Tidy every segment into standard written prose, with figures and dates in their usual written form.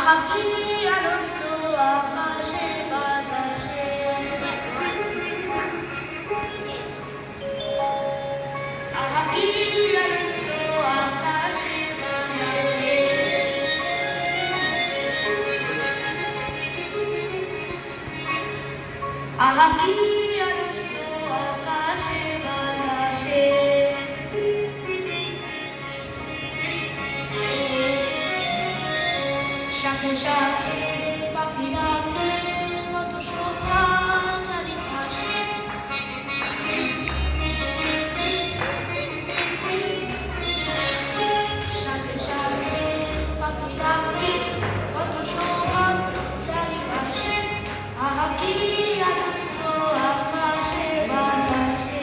আহা কি আনন্দ আকাশে বাতাসে, আহা কি আনন্দ আকাশে বাতাসে, আহা কি আনন্দ আকাশে বাতাসে। শাখে শাখে পাখি ডাকে কত শোভা চারিপাশে, শাখে শাখে পাখি ডাকে কত শোভা চারিপাশে, আহা কি আনন্দ আকাশে বাতাসে।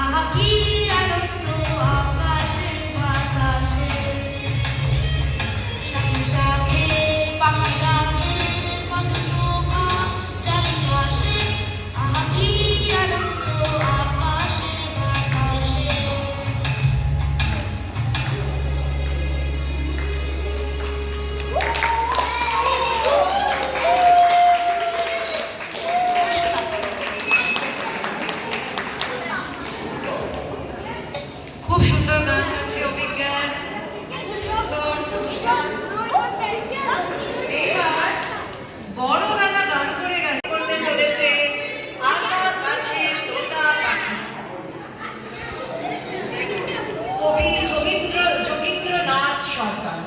আহা কি আনন্দ আকাশে বাতাসে, শাখে শাখে পাখি ডাকে কত শোভা চারিপাশে, আহা কি আনন্দ আকাশে বাতাসে। খুব সুন্দর গান গাচ্ছে অভিজ্ঞান, সুন্দর অনুষ্ঠান। এবার বড় গানা গান করে গান করতে চলেছে আতা গাছের তোতা পাখি, কবি যোগীন্দ্রনাথ সরকার।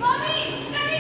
Mommy, ready,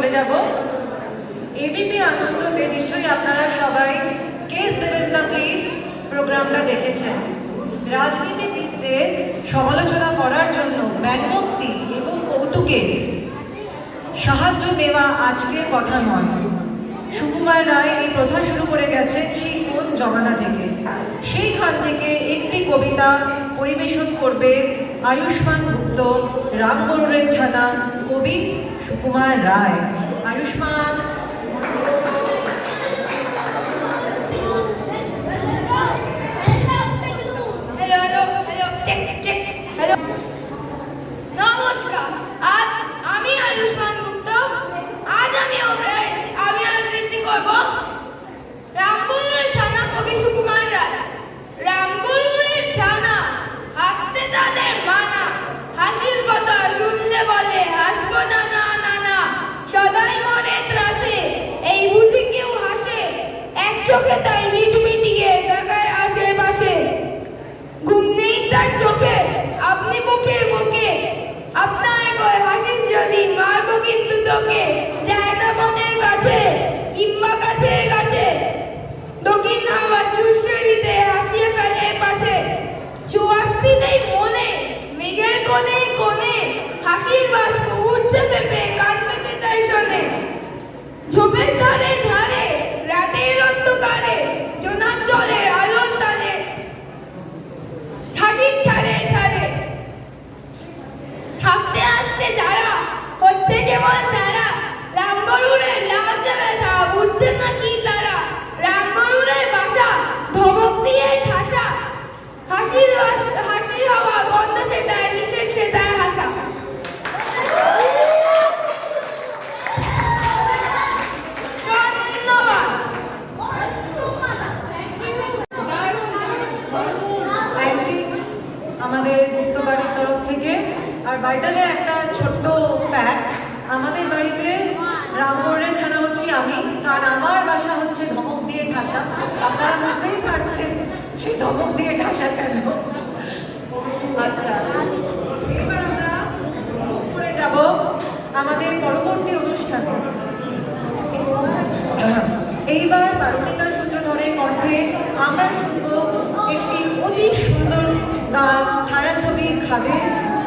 চলে যাব। এবিপি আনন্দতে নিশ্চয়ই আপনারা সবাই কেস দেবেন না প্লিজ প্রোগ্রামটা দেখেছেন। রাজনীতিবিদদের সমালোচনা করার জন্য ব্যঙ্গোক্তি এবং কৌতুকে সাহায্য দেওয়া আজকের কথা নয়। সুকুমার রায় এই প্রথা শুরু করে গেছেন সেই কোন জমানা থেকে। সেইখান থেকে একটি কবিতা পরিবেশন করবে আয়ুষ্মান গুপ্ত, রামগরুরের ছানা, কবি সুকুমার রায়। আয়ুষ্মান। নমস্কার, আজ আমি আয়ুষ্মান গুপ্ত। আজ আমি আবৃত্তি করব রামগরুরের ছানা, কবি সুকুমার রায়। রামগরুরের ছানা, হাসতে তাদের মানা, হাসির কথা শুনলে বলে হাসবো না না না না, সদাই মরে ত্রাসে, এই বুঝি কেউ হাসে, এক চোখে তাই মিটমিটিয়ে তাকায় আশেপাশে। ঘুম নেই তার চোখে, আপনি বুকে বুকে, আপনারে কয় হাসিস যদি মারবো কিন্তু তোকে। যায় না বনের কাছে কিংবা গাছে গাছে, দক্ষিণ হাওয়া সুশ্রীতে হাসিয়ে ফেলে পাছে। চুয়াস্তিতেই মনে মেঘের কোণে কোণে, হাসির বাষ্প উঠছে পেপে, কান পেতে তাই শোনে। ঝোপের ধারে ধারে রাতের অন্ধকারে, জোনাক জলের আলোর তালে, হাসির ঠারে ঠারে হাসতে হাসতে যারা হচ্ছে কেবল সারা। রামগরুরের লালচে ব্যথা বুঝছে না কি তারা, রামগরুরের বাসা ধমক দিয়ে ঠাসা। হাসির হওয়া বন্ধ সেটায়, নিষেধ সেটায় হাসা। ধন্যবাদ। থ্যাঙ্কস আমাদের গুপ্তবাড়ির তরফ থেকে। আর বাইটালে একটা ছোট্ট ফ্যাক্ট, আমাদের বাড়িতে রামগরুরের ছানা হচ্ছি আমি, কারণ আমার বাসা হচ্ছে ধমক দিয়ে ঠাসা। আপনারা বুঝতেই পারছেন সেই ধমক দিয়ে ঠাসা কেন। আচ্ছা, এবার আমরা করে যাব আমাদের পরবর্তী অনুষ্ঠানে। এইবার পারমিতা সূত্রধরের কণ্ঠে আমরা শুনব একটি অতি সুন্দর গান ছায়াছবির খাবে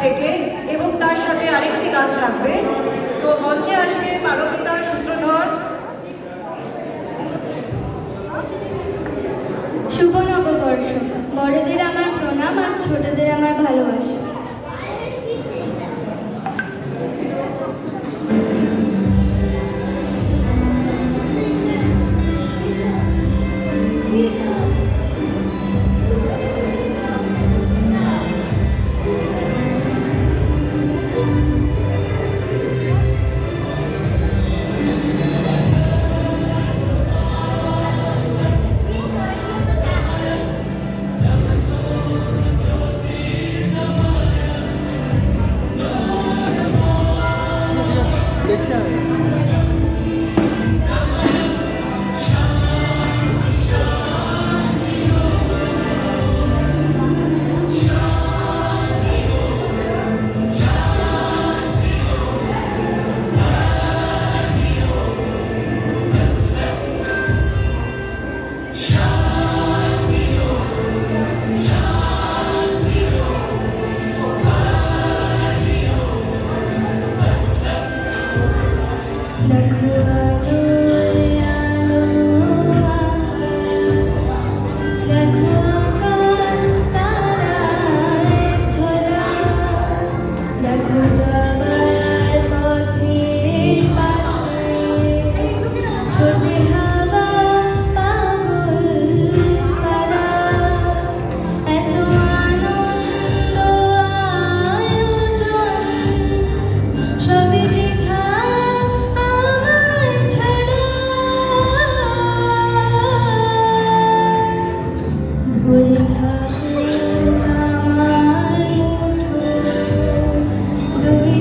থেকে, এবং তার সাথে আরেকটি গান থাকবে। তো মঞ্চে আসবে পারমিতা সূত্রধর। শুভ নববর্ষ। বড়দের আমার প্রণাম আর ছোটদের আমার ভালোবাসা। দুই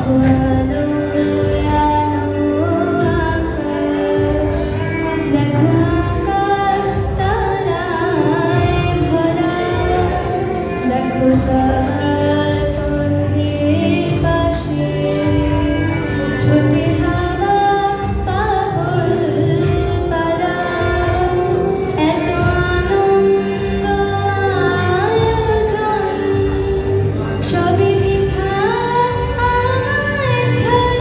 দেখো আলো আলো আকাশ, দেখো আকাশ তারায় ভরা, দেখো যাওয়ার পথের পাশে ছোটে হাওয়া পাগল পারা, এত আনন্দ আয়োজন সবই বৃথা আমায় ছাড়া।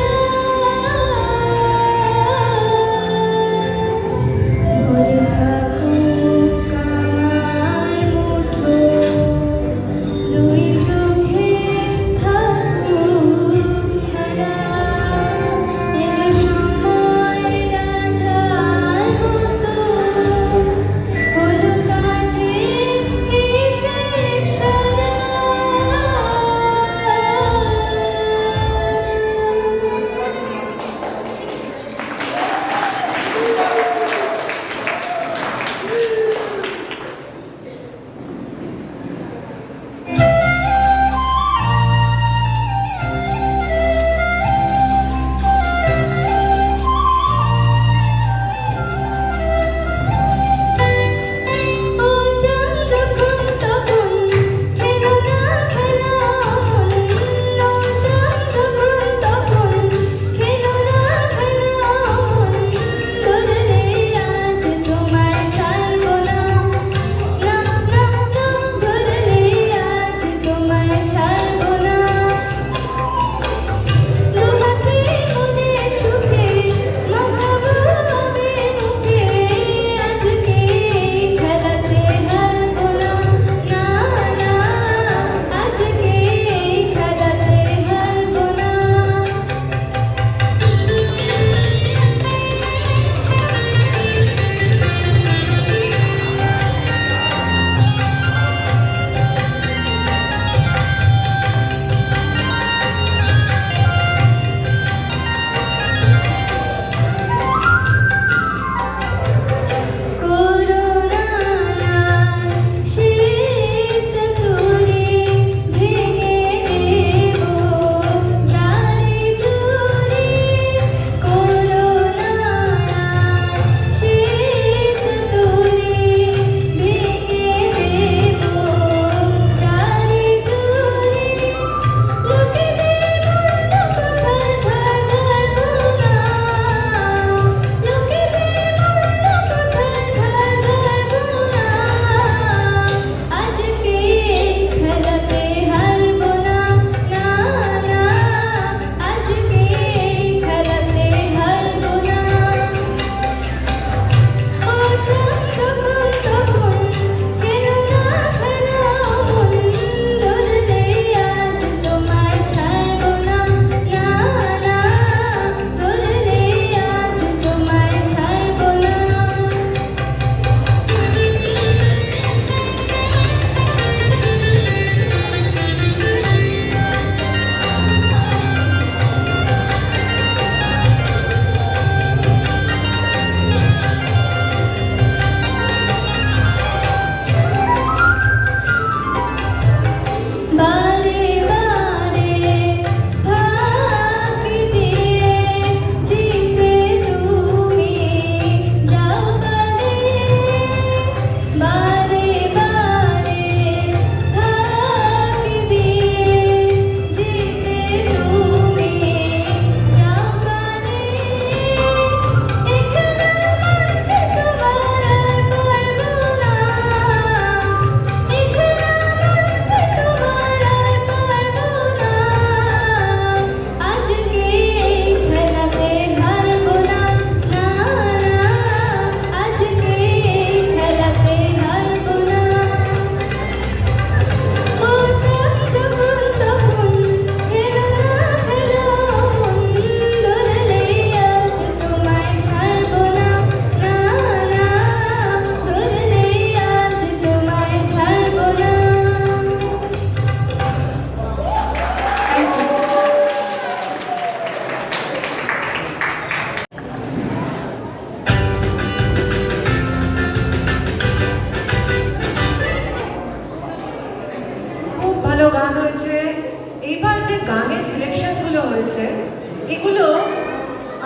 এগুলো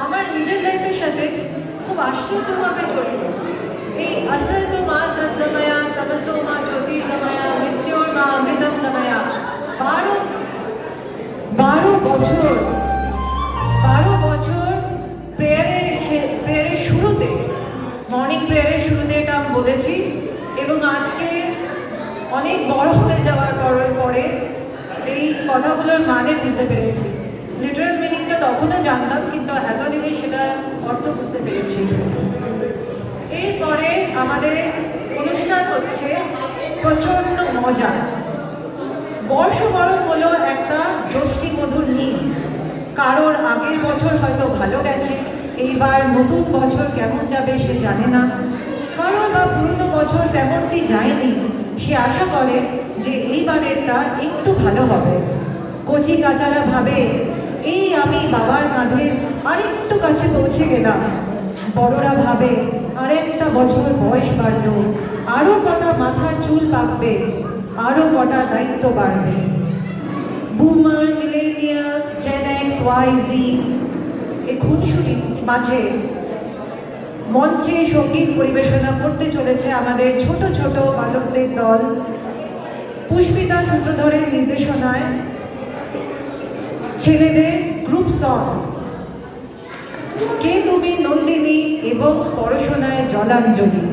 আমার নিজের লাইফের সাথে খুব আশ্চর্যভাবে জড়িত। এই আসল তো মা সদ্গময়া, তমসো মা জ্যোতির্গময়া, মৃত্যুর মা অমৃতম গময়া। 12 বছর প্রেয়ারের শুরুতে, মর্নিং প্রেয়ারের শুরুতে এটা আমি বলেছি, এবং আজকে অনেক বড় হয়ে যাওয়ার পরে এই কথাগুলোর মানে বুঝতে পেরেছি। লিটারাল মিনিংটা তখনও জানতাম, কিন্তু এতদিনে সেটা অর্থ বুঝতে পেরেছি। এরপরে আমাদের অনুষ্ঠান হচ্ছে প্রচণ্ড মজা। বর্ষবরণ হলো একটা জ্যৈষ্ঠী মধুর নীল। কারোর আগের বছর হয়তো ভালো গেছে, এইবার নতুন বছর কেমন যাবে সে জানে না। কারোর বা পুরনো বছর তেমনটি যায়নি, সে আশা করে যে এইবারেরটা একটু ভালো হবে। কচি কাচারা ভাবে এই আমি বাবার কাঁধে আরেকটু কাছে পৌঁছে গেলাম। বড়রা ভাবে আরেকটা বছর বয়স বাড়ল, আরো কটা মাথার চুল পাকবে, আরো কটা দায়িত্ব বাড়বে। বুমার, মিলেনিয়ালস, জেন এক্স, ওয়াই, জি এই খুনসুটি মাঝে মঞ্চে সঙ্গীত পরিবেশনা করতে চলেছে আমাদের ছোট ছোট বালকদের দল। পুষ্পিতা সূত্রধরের নির্দেশনায় ছেলেদের গ্রুপ সং কে তুমি নন্দিনী এবং পড়াশোনায় জলাঞ্জলি।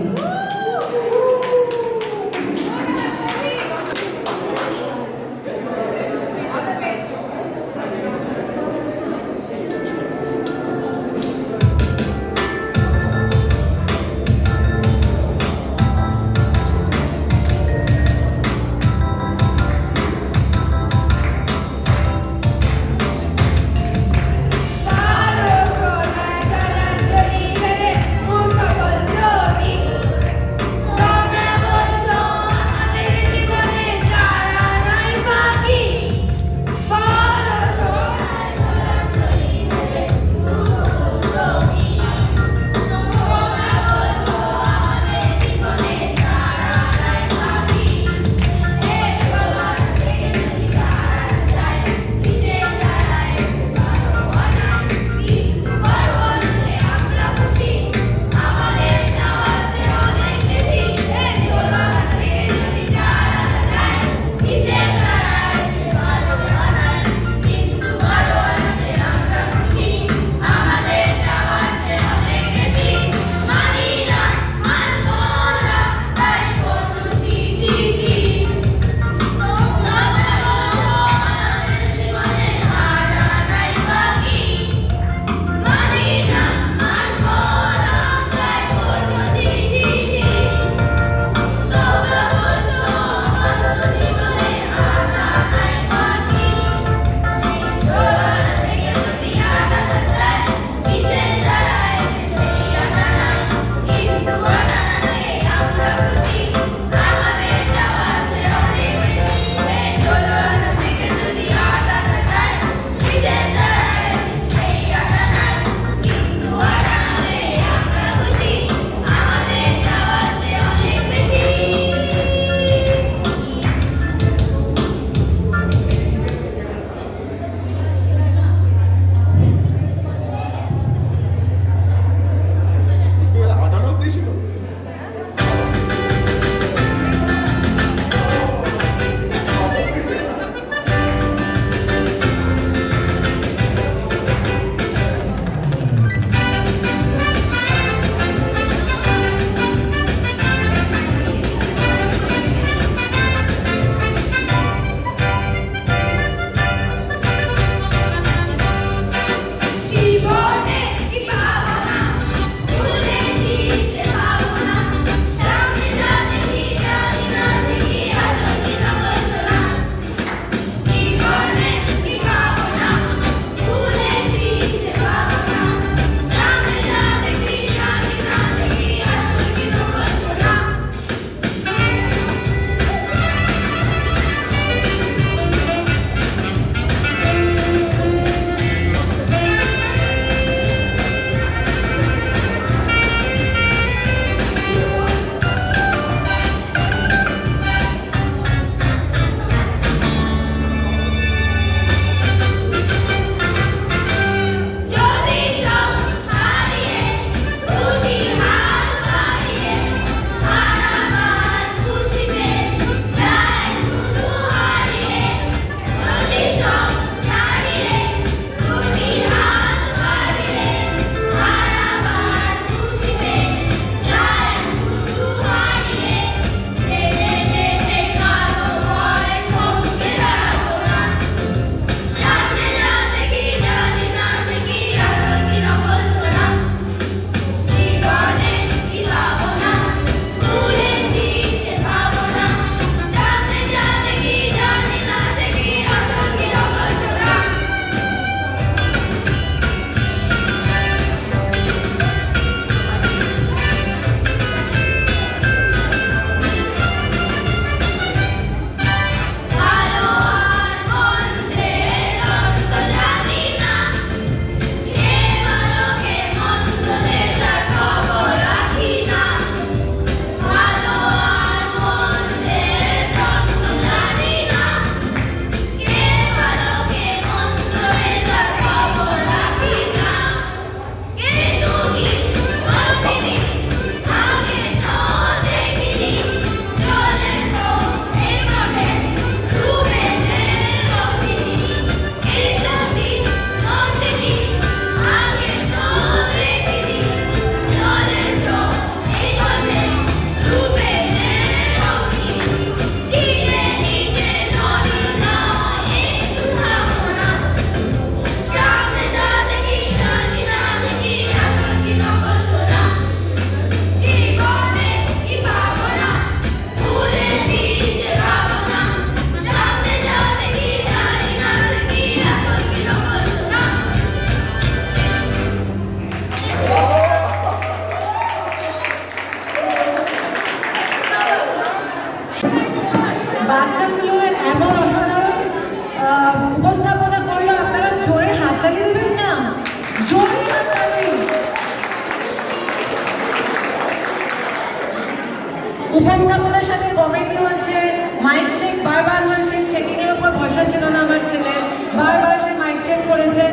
উপস্থাপনার সাথে কমেডি হয়েছে, মাইক চেক বারবার হয়েছে, চেকিং এর উপর ভরসা ছিল না আমার ছেলে, বারবার সে মাইক চেক করেছে।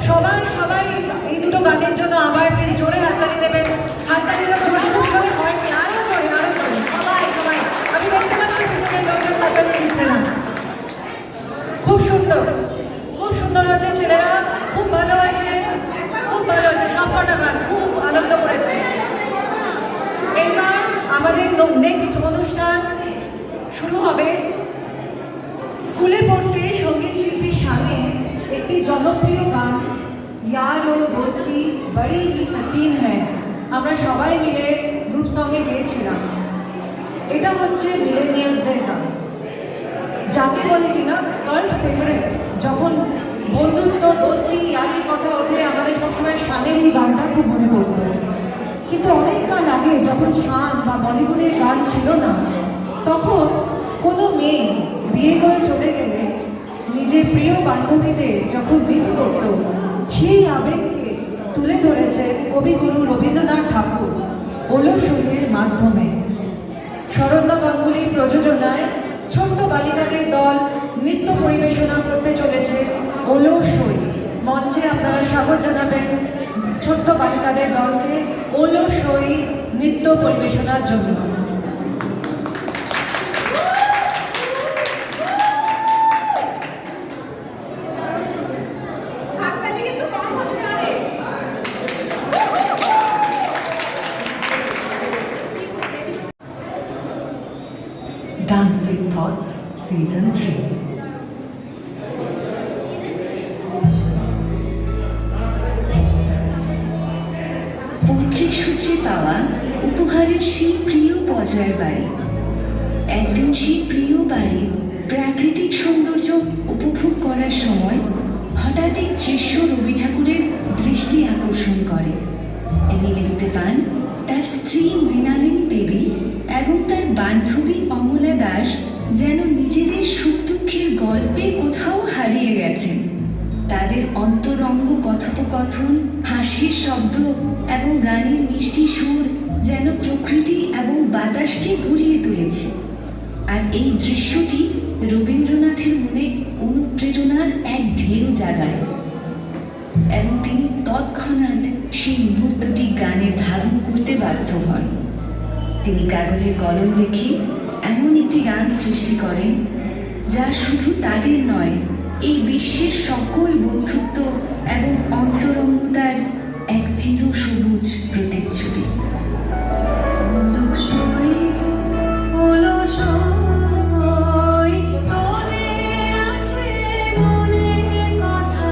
সবাই সবাই এই দুটো গানের জন্য আবার প্লিজ জোরে হাততালি দেবেন। হাততালিটা জোরে খুব জোরে হয়নি, আরো জোরে আরো জোরে, সবাই সবাই। আমি দেখতে পাচ্ছি পিছনে লোকজন হাততালি দিচ্ছে না। খুব সুন্দর, খুব সুন্দর হয়েছে ছেলেরা, খুব ভালো হয়েছে, খুব ভালো হয়েছে, সবকটা গান খুব আনন্দ করেছে। এইবার আমাদের নেক্সট অনুষ্ঠান শুরু হবে। স্কুলে পড়তে সঙ্গীত শিল্পীর সামনে একটি জনপ্রিয় গান ইয়ার ও দোস্তি বড়ি হি হাসিন হ্যায় আমরা সবাই মিলে গ্রুপ সঙ্গে গেয়েছিলাম। এটা হচ্ছে মিলেনিয়ালসদের গান, যাকে বলে কিনা কাল্ট ফেভারিট। যখন বন্ধুত্ব, দোস্তি, ইয়ারির কথা ওঠে আমাদের সবসময় শানের এই গানটা খুব মনে পড়তো। কিন্তু অনেক কাল আগে যখন শান বা বলিউডের গান ছিল না, তখন কোনো মেয়ে বিয়ে করে চলে গেলে নিজের প্রিয় বান্ধবীদের যখন মিস করত, সেই আবেগকে তুলে ধরেছে কবিগুরু রবীন্দ্রনাথ ঠাকুর ওলো সইয়ের মাধ্যমে। শরণ্য গাঙ্গুলির প্রযোজনায় ছোট্ট বালিকাদের দল নৃত্য পরিবেশনা করতে চলেছে ওলো সই। মঞ্চে আপনারা স্বাগত জানাবেন ছোট্ট বালিকাদের দলকে ওলো সই নৃত্য পরিবেশনার জন্য। Dance with Thoughts Season 3. পৈতৃক সূত্রে পাওয়া উপহারের সেই প্রিয় পর্যায়ের বাড়ি। একদিন সেই প্রিয় বাড়ির প্রাকৃতিক সৌন্দর্য উপভোগ করার সময় হঠাৎ এক দৃশ্য রবি ঠাকুরের দৃষ্টি আকর্ষণ করে। তিনি দেখতে পান তার স্ত্রী মৃণালিনী দেবী এবং তার বান্ধবী অমলা দাস যেন নিজেদের সুখ দুঃখের গল্পে কোথাও হারিয়ে গেছেন। তাদের অন্তরঙ্গ কথোপকথন, হাসির শব্দ এবং গানের মিষ্টি সুর যেন প্রকৃতি এবং বাতাসকে ভরিয়ে তুলেছে। আর এই দৃশ্যটি রবীন্দ্রনাথের মনে অনুপ্রেরণার এক ঢেউ জাগায় এবং তিনি তৎক্ষণাৎ সেই মুহূর্তটি গানে ধারণ করতে বাধ্য হন। তিনি কাগজে কলম রেখে এমন একটি গান সৃষ্টি করেন যা শুধু তাদের নয়, এই বিশ্বের সকল বন্ধুত্ব এবং অন্তরঙ্গতার এক চিরসবুজ প্রতিচ্ছবি। কথা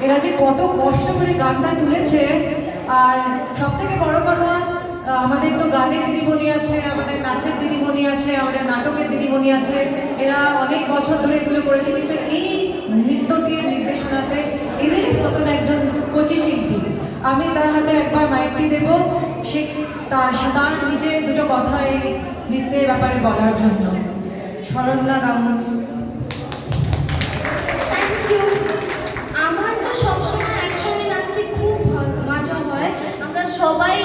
এরা যে কত কষ্ট করে গানটা তুলেছে। আর সব থেকে বড় কথা, আমাদের তো গানের দিদিমণি আছে, আমাদের নাচের দিদিমণি আছে, আমাদের নাটকের দিদিমণি আছে, এরা অনেক বছর ধরে এগুলো করেছে, কিন্তু এই নৃত্যটির নির্দেশনাতে এদেরই মতন একজন কচি শিল্পী। আমি তার হাতে একবার মাইকটি দেব, সে তার নিজে দুটো কথা এই নৃত্যের ব্যাপারে বলার জন্য। শরণ্যা গাঙ্গুলি। Thank you. আমার তো সবসময় একসঙ্গে নাচতে খুব মজা হয়। আমরা সবাই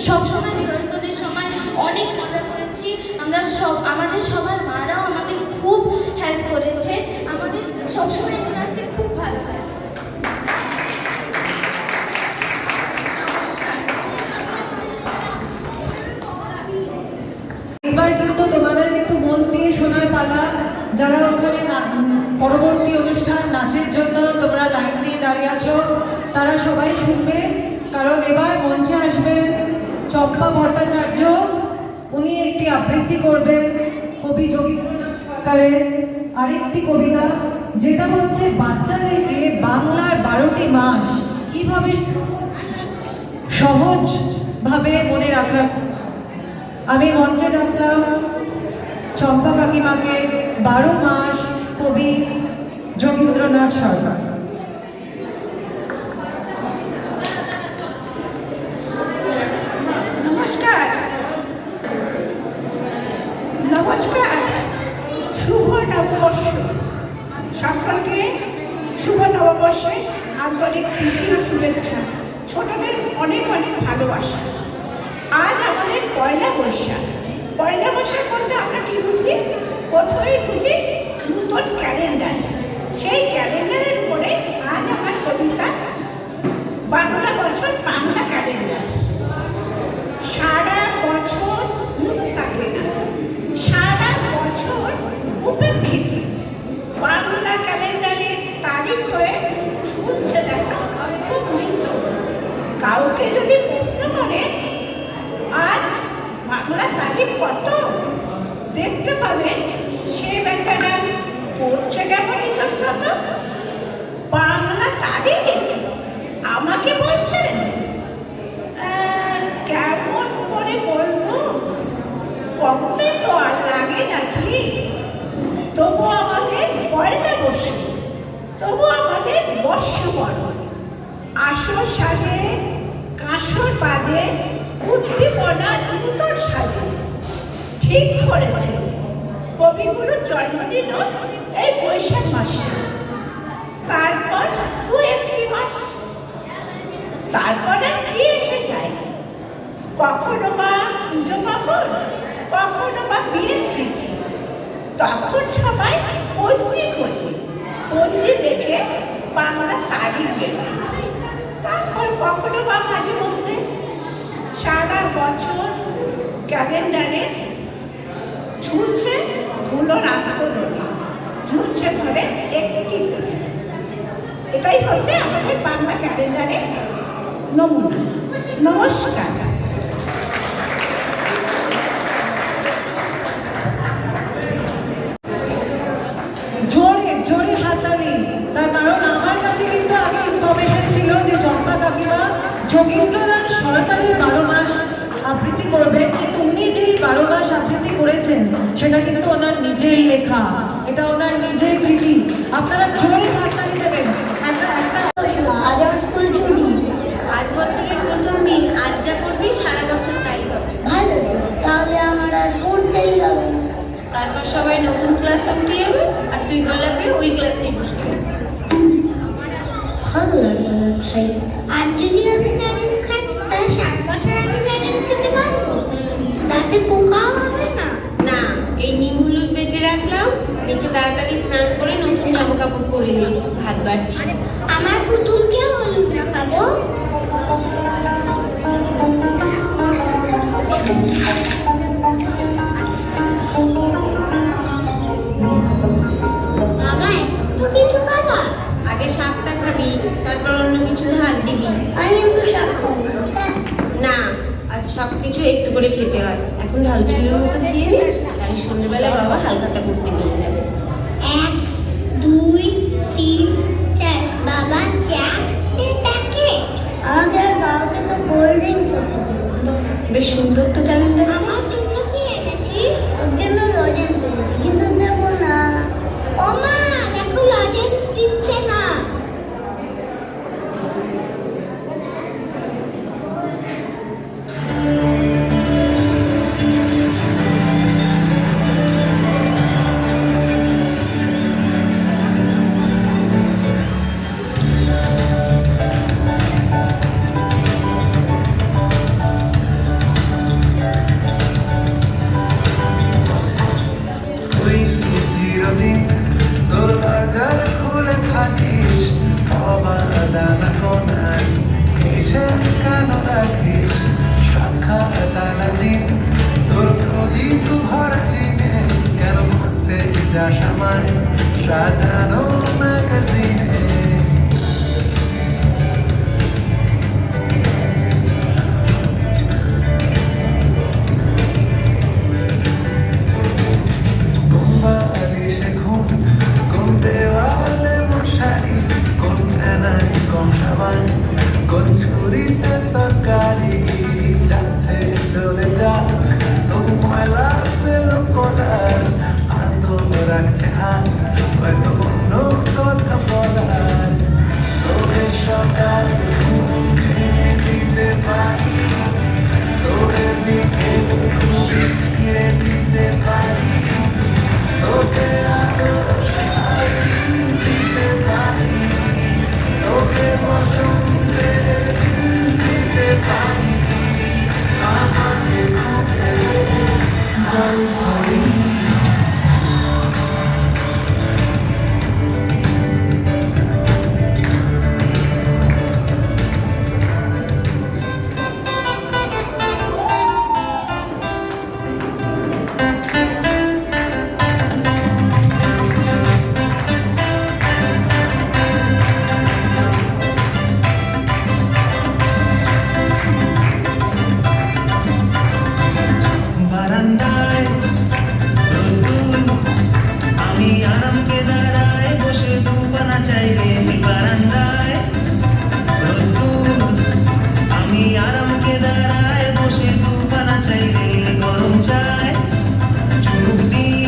সবসময় রিহার্সালের সময় অনেক মজা করেছি। আমাদের সবার মারাও আমাদের খুব হেল্প করেছে। আমাদের সবসময় নাচতে খুব ভালো হয়। এবার কিন্তু তোমাদের একটু মন দিয়ে শোনার পালা। যারা ওখানে পরবর্তী অনুষ্ঠান নাচের জন্য তোমরা লাইন দিয়ে দাঁড়িয়ে আছো, তারা সবাই শুনবে, কারণ এবার মঞ্চে আসবেন চম্পা ভট্টাচার্য। উনি একটি আবৃত্তি করবেন কবি যোগীন্দ্রনাথ সরকারের আরেকটি কবিতা, যেটা হচ্ছে বাচ্চাদেরকে বাংলার 12টি মাস কিভাবে সহজভাবে মনে রাখার। আমি মঞ্চে ডাকলাম চম্পা কাকিমাকে, 12 মাস কবি যোগীন্দ্রনাথ সরকার। নমস্কার, নমস্কার। শুভ নববর্ষ সকলকে, শুভ নববর্ষে আন্তরিক প্রীতি ও শুভেচ্ছা, ছোটদের অনেক অনেক ভালোবাসা। আজ আমাদের পয়লা বৈশাখ। পয়লা বৈশাখ বলতে আমরা কি বুঝি? প্রথমেই বুঝি নূতন ক্যালেন্ডার। সেই ক্যালেন্ডারের উপরে আজ আমার কবিতা বাংলা বছর, বাংলা ক্যালেন্ডার। সারা বছর হুঁশ থাকে না, সারা বছর উপেক্ষিত। বাংলা ক্যালেন্ডারের তারিখ হয়ে ঝুলছে দেখা অদ্ভুত মৃত্যু। কাউকে যদি প্রশ্ন করে আজ বাংলা তারিখ কত, দেখতে পাবেন সে বেচারা করছে কেমন ইতস্তত। বাংলা তারিখ আমাকে বলছেন, কেমন করে বলবো, কমে তো আর লাগে না ঠিক। তবু আমাদের পয়লা বর্ষে, তবু আমাদের বর্ষবরণ। আসর সাজে, কাঁসর বাজে, উদ্দীপনার নূতন সাজে। ঠিক করেছে কবিগুলোর জন্মদিনও এই বৈশাখ মাসে। তারপর 2-1 মাস, তারপরে কি এসে যায়? কখনো বা পুজো পার্বণ, কখনো বা বিয়ের তিথি। তখন সবাই পঞ্জি খোঁজে, পঞ্জি দেখে বাংলা তারিখ বেরোয়। তারপর কখনো বা মাঝে মধ্যে সারা বছর ক্যালেন্ডারে ঝুলছে ধুলো রাস্ত নদী, ঝুলছে ঘরে একটি করে। এটাই হচ্ছে আমাদের বাংলা ক্যালেন্ডারের নমুনা। নমস্কার। জোরে জোরে হাততালি। তার কারণ আমার কাছে কিন্তু আগে ইনফরমেশন ছিল যে চম্পা কাকিমা যোগীন্দ্রনাথ সরকারের 12 মাস আবৃত্তি করবেন, কিন্তু উনি যেই 12 মাস আবৃত্তি করেছেন সেটা কিন্তু ওনার নিজের লেখা, এটা ওনার নিজের কৃতি। আপনারা জোরে হাততালি দেবেন। আজ আমার স্কুল ছুটি। আজ বছরের প্রথম দিন, আজ যা করবি সারা বছর তাই হবে। ভালো তো, তাহলে আমার আর পড়তেই হবে না। তারপর সবাই নতুন ক্লাসে উঠে যাবে আর তুই গোলাপে ওই ক্লাসেই বসে যাবি। ভালো লাগে না ছাই। আর যদি আমি নুডলস খাই তাহলে সারা বছর আমি নুডলস খেতে পারবো? তাতে পোকাও হবে না? না, এই নিম হলুদ বেটে রাখলাম, রেখে তাড়াতাড়ি স্নান করে নতুন জামা কাপড় পরে নে, ভাত বাড়ছি। আমার পুতুলকেও হলুদ মাখাবো। বাবা এত কিছু খাবা? আগে শাকটা খাবি, তারপর অন্য কিছু হাত দিবি। আমি কিন্তু সব খাবো না, আজ সব কিছু একটু করে খেতে হয়। এখন ঢাল চুলের মতো খেয়ে নে, তাহলে সন্ধ্যেবেলা বাবা হালখাতা করতে নিয়ে যাবে। 1, 2, 3, 4 বাবা চা বেশ সুন্দর তো ক্যালেন্ডার। আমার জন্য কি এনেছিস? ওর জন্য লজেন্স এনেছি, কিন্তু দেবো না। ও মা, দেখো লজেন্স দিচ্ছে না। তুই চিরদিন তোর দরজার খুলে থাকিস, অবাদানা কোনায় এসে কেন রাখিস? শাখা তালা দিন তোর প্রদীপ ভরা দিনে কেন খুঁজতে যাস আমায় সাজানো ম্যাগাজিনে? কোন বালিশে ঘুম, কোন দেওয়ালে মশারি, কোন ফেনায় কম সাবান, কোন ছুরিতে তরকারি। যাচ্ছে চলে যাক তবু ময়লা পেল কোটার, আলতো রাখছে হাত হয়তো অন্য কথা বলার। তোকে সকাল ঘুম ভেঙে দিতে পারি, তোরে বিকেল খুবই ছিঁড়ে দিতে পারি, তোকে আদর দিতে পারি, তোকে বসন্তে দিতে পারি, আমাকে খুঁজে জল ভরি। বারান্দায় রোদ্দুর, আমি আরামকে দাঁড়ায় বসে দুপানা চাইলে। বারান্দায় রোদ্দুর, আমি আরামকে দাঁড়ায় বসে দুপানা চাইলে। গরম চায় চুমুক দিই,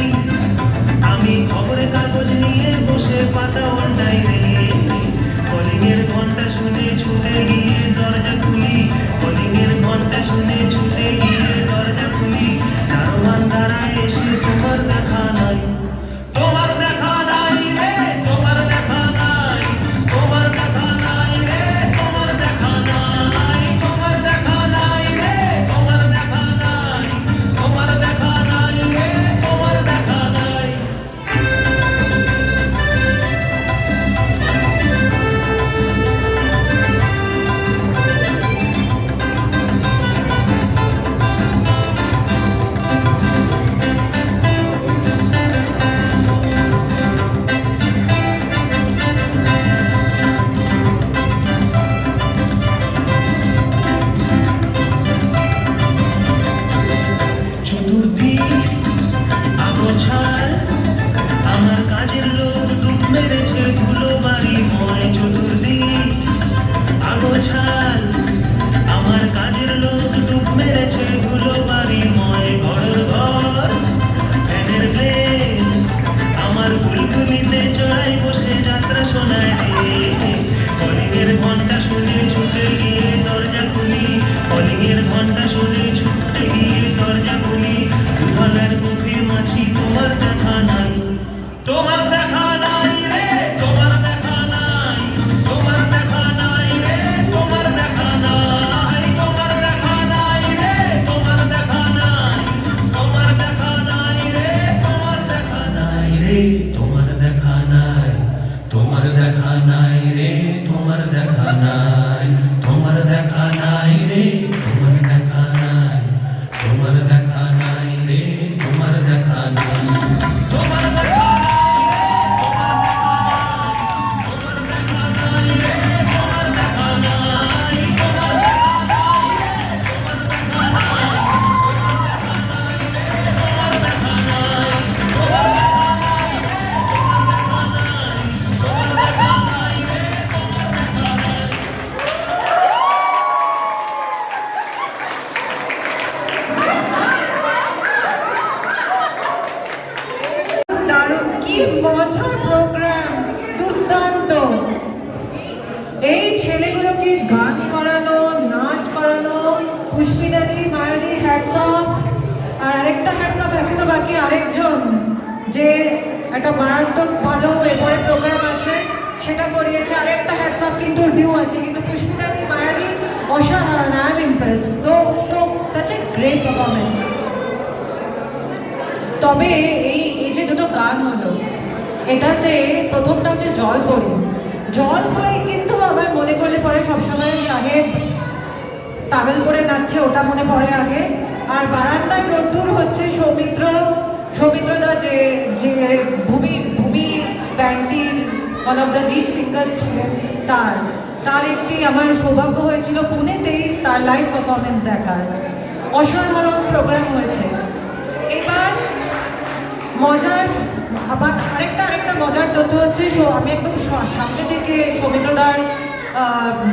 আমি খবরের কাগজ নিয়ে বসে পাতা উল্টাই রে। কলিংয়ের ঘন্টা শুনে ছুটে গিয়ে দরজা খুলি, কলিংয়ের ঘন্টা শুনে ছুটে গিয়ে দরজা খুলি। দারোয়ান দাঁড়ায় এসে তোমার দেখা নাই, তোমার দেখা নাই রে, তোমার দেখা নাই, তোমার দেখা নাই রে, তোমার দেখা নাই, তোমার দেখা নাই রে, তোমার দেখা নাই, তোমার দেখা নাই রে, তোমার দেখা নাই। চতুর্দিক আগোছাল, আমার কাজের লোক ডুব মেরেছে ধুলো বাড়ি ময়। চতুর্দিক আগোছাল, আমার কাজের লোক ডুব মেরেছে ধুলো বাড়ি ময়। ঘরের ঘর ফ্যানের ব্লেড, আমার বুলবুলিতে চড়াই বসে যাত্রা শোনায় রে। কলিংয়ের ঘন্টা শুনে ছুটে গিয়ে দরজা খুলি, কলিংয়ের ঘন্টা শুনে ছুটে গিয়ে দরজা খুলি। দুধানের গভীর মাছি তোমার দেখা নাই, তোমার দেখা নাই রে, তোমার দেখা নাই, তোমার দেখা নাই রে, তোমার দেখা নাই, তোমার দেখা নাই রে, তোমার দেখা নাই, তোমার দেখা নাই রে, তোমার দেখা নাই রে, তোমার দেখা নাই, তোমার দেখা নাই রে, তোমার দেখা নাই, তোমার দেখা নাই রে, তোমার দেখা নাই, তোমার দেখা নাই রে, তোমার দেখা নাই, তোমার দেখা মজার প্রোগ্রাম, দুর্দান্ত। এই ছেলেগুলোকে গান করানো, নাচ করানো, পুষ্পিদাদি, মায়াদি, হ্যাটস অফ। আর আরেকটা হ্যাটস অফ এখনো বাকি, আরেকজন যে একটা মারাত্মক ভালো এরপরে প্রোগ্রাম আছে সেটা করিয়েছে, আরেকটা হ্যাটস অফ কিন্তু ডিউ আছে। কিন্তু পুষ্পিদাদি, মায়াদি অসাধারণ, I am Impress, such a great performance. তবে এই যে দুটো গান হলো, এটাতে প্রথমটা হচ্ছে জল পড়ে। জল পড়ে কিন্তু আমার মনে করলে পরে সবসময় সাহেব টাওয়েল পরে নাচছে, ওটা মনে পড়ে আগে। আর বারান্দায় রোদ্দুর হচ্ছে সৌমিত্রদা, যে ভূমি ব্যান্ডটির one of the lead singers ছিলেন, তার একটি আমার সৌভাগ্য হয়েছিল পুনেতেই তার লাইভ পারফরমেন্স দেখার। অসাধারণ প্রোগ্রাম হয়েছে। এবার মজার আবার আরেকটা মজার তথ্য হচ্ছে, আমি একদম সামনে থেকে সৌমিত্রদার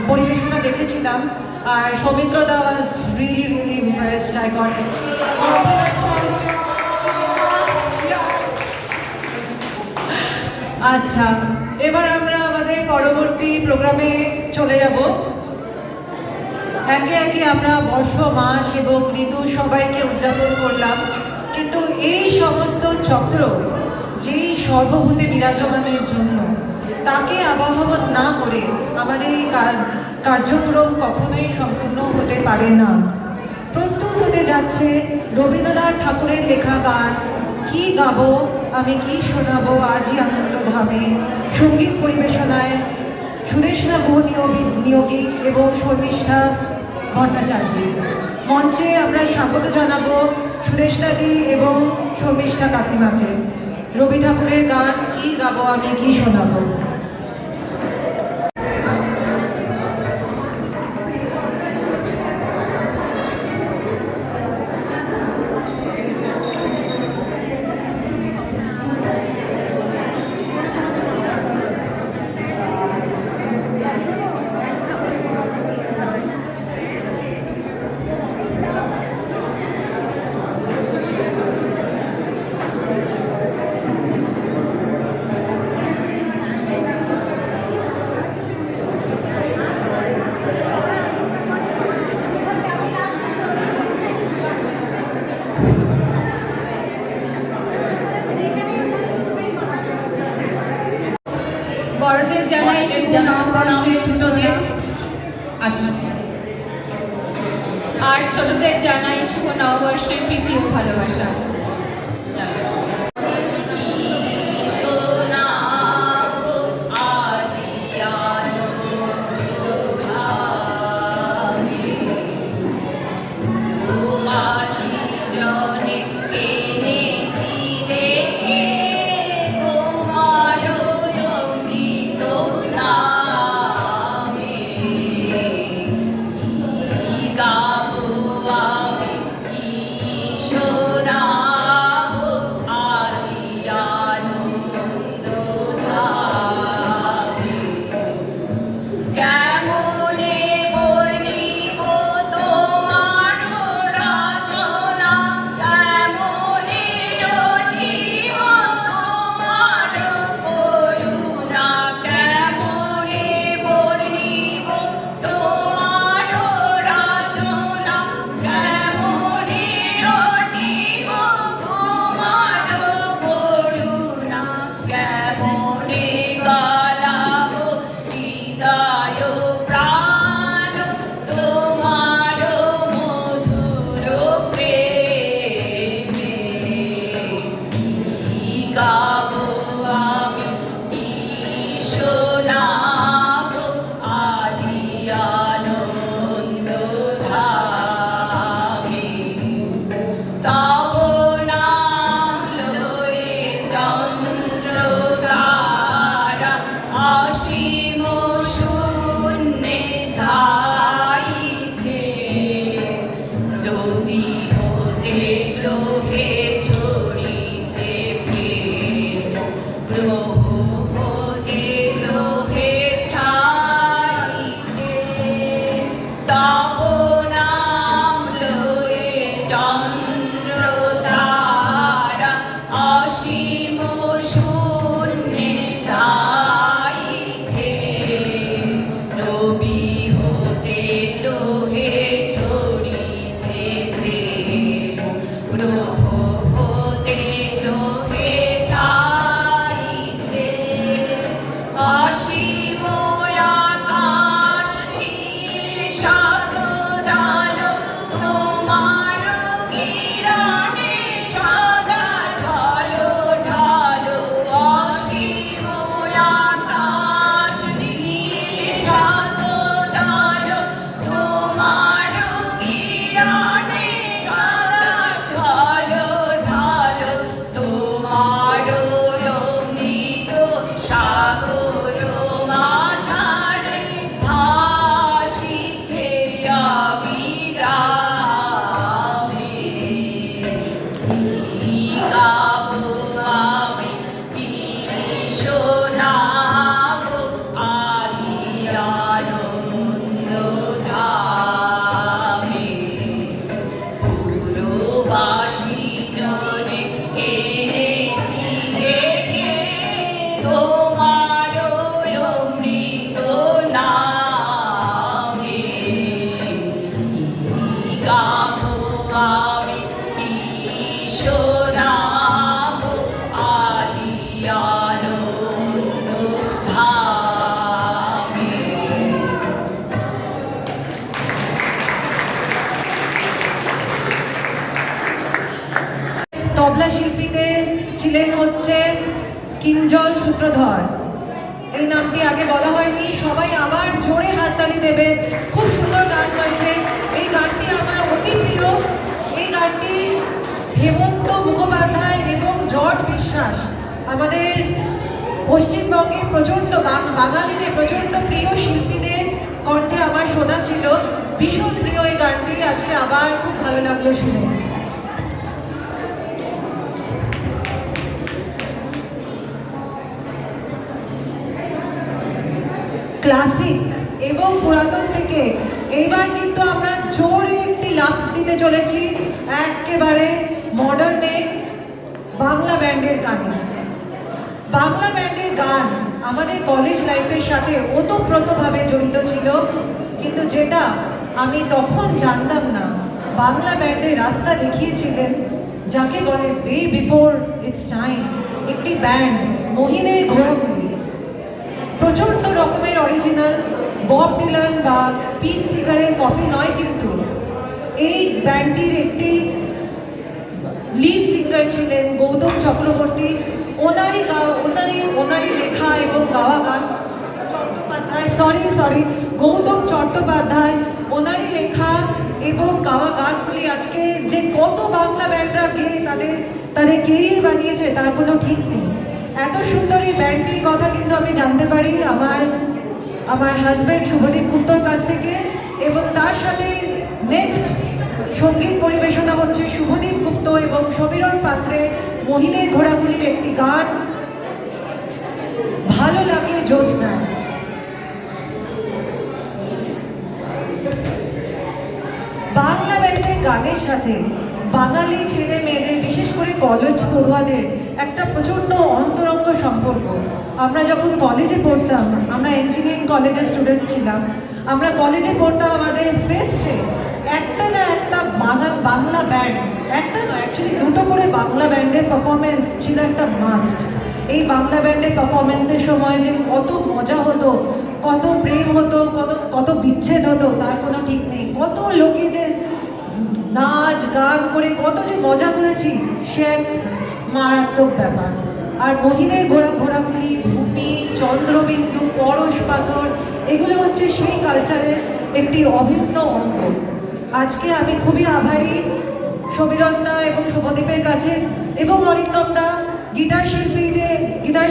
পরিবেশনা দেখেছিলাম, আর সৌমিত্রদা was really impressed. I got it. আচ্ছা, এবার আমরা আমাদের পরবর্তী প্রোগ্রামে চলে যাব। একে একে আমরা বর্ষ, মাস এবং ঋতু সবাইকে উদযাপন করলাম, কিন্তু এই সমস্ত চক্র যেই সর্বভূতে বিরাজমানের জন্য তাকে আবাহন না করে আমাদের এই কার্যক্রম কখনোই সম্পূর্ণ হতে পারে না। প্রস্তুত হতে যাচ্ছে রবীন্দ্রনাথ ঠাকুরের লেখা গান কি গাবো আমি কি শোনাবো আজই আনন্দধামে। সঙ্গীত পরিবেশনায় সুদেষ্ণা গুহ নিয়োগী এবং শর্মিষ্ঠা ভট্টাচার্য। মঞ্চে আমরা স্বাগত জানাবো সুদেষ্ণাদি এবং শর্মিষ্ঠা কাকিমাকে। রবি ঠাকুরের গান কি গাবো আমি কি শোনাবো। বড়দের জানাই শুভ নববর্ষের ছোটদের, আর ছোটদের জানাই শুভ নববর্ষের প্রীতি ও ভালোবাসা। চন্দ্র তারা অসীম হচ্ছে কিঞ্জল সূত্রধর। এই নামটি আগে বলা হয়নি, সবাই আবার জোরে হাততালি দেবে। খুব সুন্দর গান হয়েছে, এই গানটি আমার অতি প্রিয়। এই গানটি হেমন্ত মুখোপাধ্যায় এবং জর্জ বিশ্বাস, আমাদের পশ্চিমবঙ্গে প্রচণ্ড বাঙালিদের প্রচণ্ড প্রিয় শিল্পীদের কণ্ঠে আমার শোনা ছিল। ভীষণ প্রিয় এই গানটি, আজকে আবার খুব ভালো লাগলো শুনে। ক্লাসিক এবং পুরাতন থেকে এইবার কিন্তু আমরা জোরে একটি লাফ দিতে চলেছি একেবারে মডার্নে বাংলা ব্যান্ডের গানে। বাংলা ব্যান্ডের গান আমাদের কলেজ লাইফের সাথে ওতপ্রোতভাবে জড়িত ছিল, কিন্তু যেটা আমি তখন জানতাম না, বাংলা ব্যান্ডের রাস্তা দেখিয়েছিলেন যাকে বলে ওয়ে বিফোর ইটস টাইম একটি ব্যান্ড মহিনের ঘোড়াগুলি। প্রচণ্ড রকমের অরিজিনাল, বব ডিলান বা পিট সিগারের কপি নয়, কিন্তু এই ব্যান্ডটির একটি লিড সিঙ্গার ছিলেন গৌতম চক্রবর্তী। ওনারই লেখা এবং গাওয়া গান গৌতম চট্টোপাধ্যায়, ওনারই লেখা এবং গাওয়া গানগুলি আজকে যে কত বাংলা ব্যান্ডরা গিয়ে তাদের কেরিয়ার বানিয়েছে তার কোনো ঠিক নেই। এত সুন্দর এই ব্যান্ডটির কথা কিন্তু আমি জানতে পারি আমার হাজব্যান্ড শুভদীপ গুপ্তর কাছ থেকে, এবং তার সাথে নেক্সট সঙ্গীত পরিবেশনা হচ্ছে শুভদীপ গুপ্ত এবং সমীরণ পাত্রের মহিনের ঘোড়াগুলির একটি গান, ভালো লাগে জ্যোৎস্না। বাংলা ব্যান্ডের গানের সাথে বাঙালি ছেলে মেয়েদের, বিশেষ করে কলেজ পড়ুয়াদের একটা প্রচণ্ড অন্তরঙ্গ সম্পর্ক। আমরা যখন কলেজে পড়তাম, আমরা ইঞ্জিনিয়ারিং কলেজের স্টুডেন্ট ছিলাম, আমরা কলেজে পড়তাম, আমাদের ফেস্টে একটা না একটা বাংলা ব্যান্ড, একটা নয় অ্যাকচুয়ালি দুটো করে বাংলা ব্যান্ডের পারফরমেন্স ছিল একটা মাস্ট। এই বাংলা ব্যান্ডের পারফরমেন্সের সময় যে কত মজা হতো, কত প্রেম হতো, কত বিচ্ছেদ হতো তার কোনো ঠিক নেই। কত লোকে যে নাচ গান করে কত যে মজা করেছি, সে এক মারাত্মক ব্যাপার। আর মহিনের ঘোড়াগুলি, ভূমি, চন্দ্রবিন্দু, পরশ পাথর, এগুলো হচ্ছে সেই কালচারের একটি অভিন্ন অঙ্গ। আজকে আমি খুবই আভারী সমীরণ দা এবং শুভদীপের কাছে, এবং অরিন্দম দা, গিটার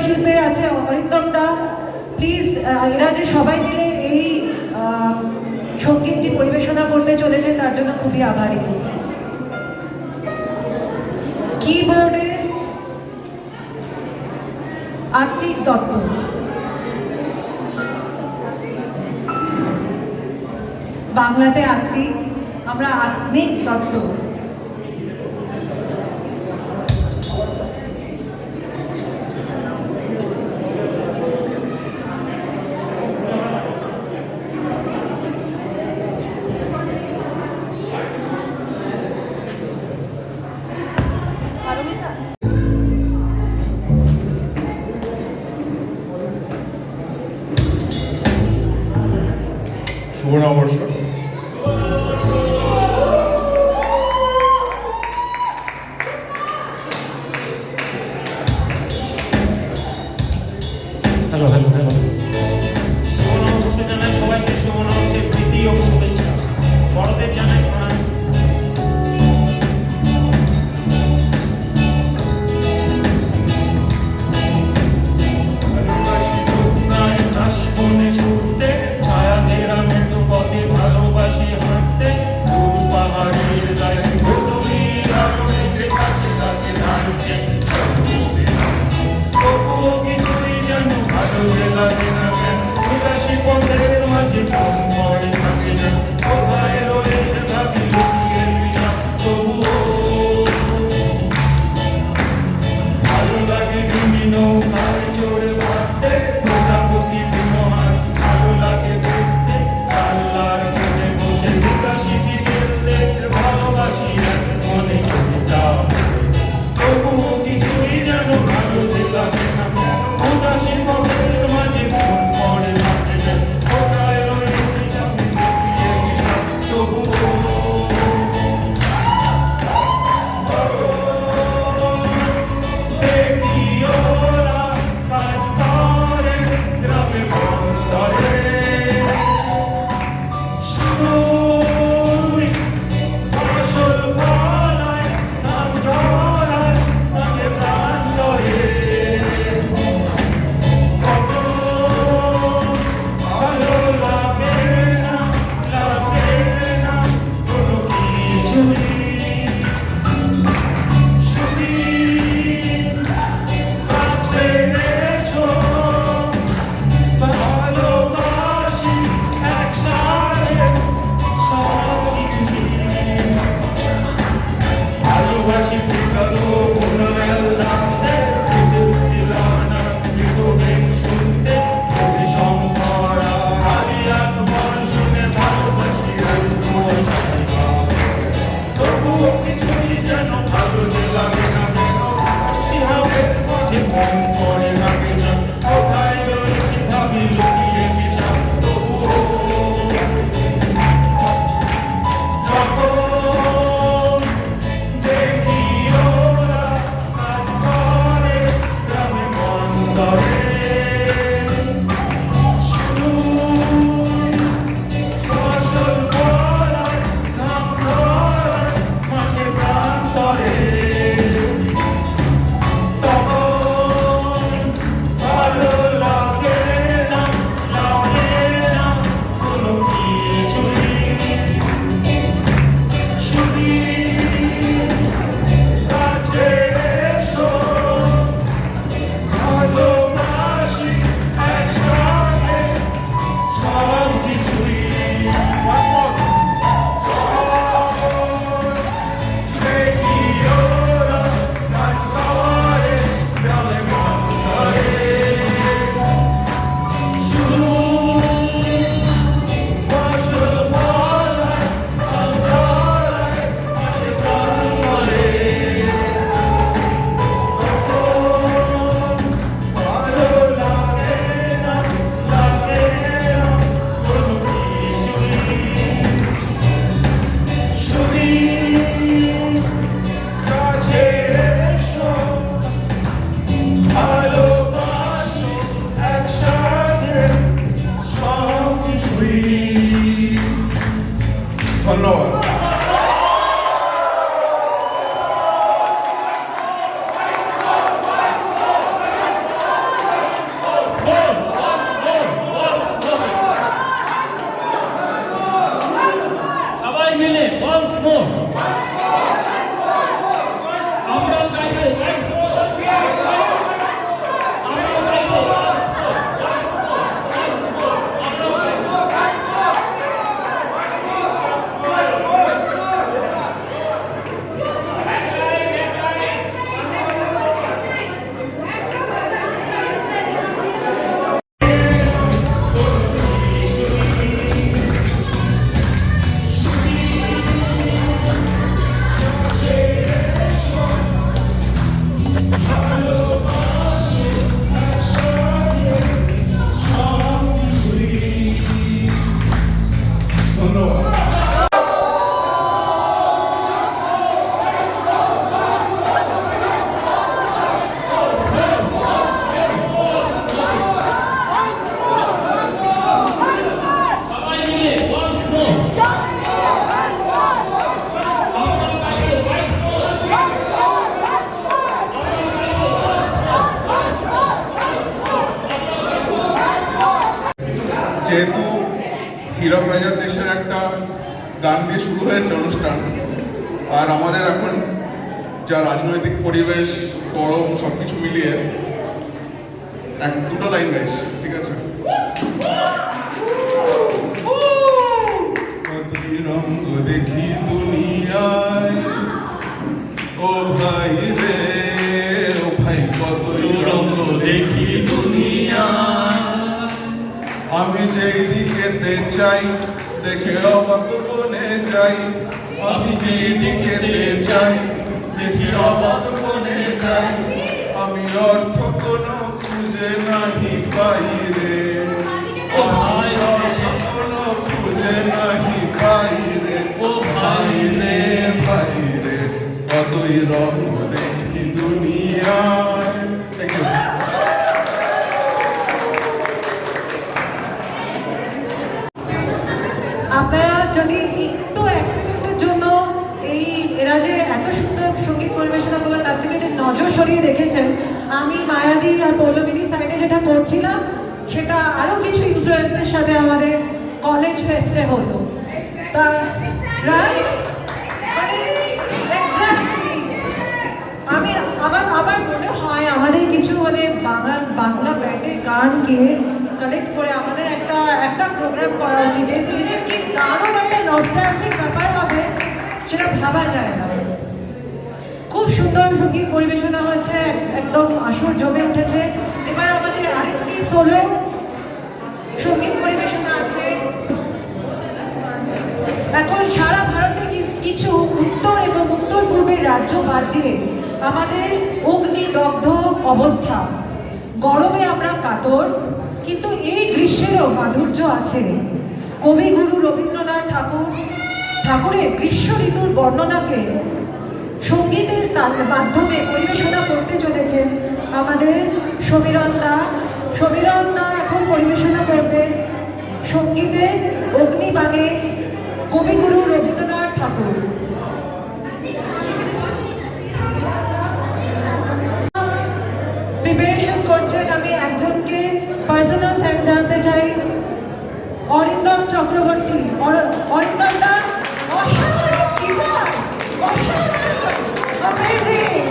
শিল্পে আছে অরিন্দম দা। প্লিজ, এরা যে সবাই মিলে এই সঙ্গীতটি পরিবেশনা করতে চলেছে তার জন্য খুবই আভারী। কিবোর্ডে আত্মিক দত্ত, বাংলাতে আত্মিক, আমরা আত্মিক দত্ত। শুভ নববর্ষ। হ্যালো হ্যালো হ্যালো শুভ নববর্ষ জানাই সবাইকে, শুভ নববর্ষের প্রীতি ও শুভেচ্ছা। বড়দের জানাই প্রণাম। ভালোবাসি হাঁটতে দূর পাহাড়ের গায়ে, ধুধুলির আলোতে কাছে কাছে দাঁড়িয়ে, তবুও কিছুই যেন ভালো লাগে না কেন, উদাসী পথের মাঝে কোন পড়ে থাকে না, কোথায় রয়েছে ভাবি লুকিয়ে বিষয়, তবুও ভালো লাগে ডিঙি নৌকায় চড়ে ভাসতে, প্রজাপতি বিমহার ভালো লাগে দেখতে, আল্লাহর কোণে বসে বিকাশি খেলতে, ভালোবাসি এক মনে কবিতা, তবুও কিছুই যেন ভালো লাগে না, উদাসী পথের মাঝে কোন পড়ে থাকে না, কোথায় রয়েছে যেহেতু হীরক রাজার দেশের একটা গান দিয়ে শুরু হয়েছে অনুষ্ঠান, আর আমাদের এখন যা রাজনৈতিক পরিবেশ, গরম, সব কিছু মিলিয়ে দুটো লাইন গাইছি, ঠিক আছে? কতই রঙ্গ দেখি দুনিয়ায়, ও ভাই রে ও ভাই, কতই রঙ্গ দেখি দুনিয়ায়, আমি যেই দিকেতে চাই দেখে অবাক বনে যাই, আমি যেই দিকেতে চাই দেখে অবাক বনে যাই, আমি অর্থ কোনো খুঁজে নাহি পাই রে, আমি অর্থ কোনো খুঁজে নাহি পাই রে, ও ভাই রে ভাই রে, কতই রঙ্গ দেখি দুনিয়ায়। Thank you. আপনারা যদি একটু এক সেকেন্ডের জন্য এরা যে এত সুন্দর সঙ্গীত পরিবেশনা করলো তার থেকে যদি নজর সরিয়ে দেখেছেন, আমি মায়াদি আর পৌলমিনী সাইডে যেটা করছিলাম সেটা আরো কিছু ইনফ্লুয়েন্সের সাথে আমাদের কলেজ ফেস্টে হতো, তা রাইট, মানে এক্স্যাক্টলি। আমি আমার মনে হয় আমাদের কিছু মানে বাংলা ব্যান্ডের গানকে কালেক্ট করে আমাদের একটা প্রোগ্রাম করা উচিত। এদের কি দারুণ একটা নস্টালজিক ব্যাপার হবে সেটা ভাবা যায় না। খুব সুন্দর সঙ্গীত পরিবেশনা হয়েছে, একদম আসর জমে উঠেছে। এবার আমাদের আরেকটি সোলো সঙ্গীত পরিবেশনা আছে। এখন সারা ভারতে কিছু উত্তর এবং উত্তর পূর্বের রাজ্য বাদ দিয়ে আমাদের অগ্নিদগ্ধ অবস্থা, গরমে আমরা কাতর, কিন্তু এই গ্রীষ্মেরও মাধুর্য আছে। কবিগুরু রবীন্দ্রনাথ ঠাকুরের গ্রীষ্ম ঋতুর বর্ণনাকে সঙ্গীতের মাধ্যমে পরিবেশনা করতে চলেছেন আমাদের সমীরণ দা এখন পরিবেশনা করবেন সঙ্গীতে অগ্নিবাণে কবিগুরু রবীন্দ্রনাথ ঠাকুর। প্রিপারেশন করছেন, আমি একজনকে পার্সোনাল থ্যাঙ্কস জানাতে চাই, অরিন্দম চক্রবর্তী। অরিন্দম দা অসাধারণ গিটার, অসাধারণ, অ্যামেজিং।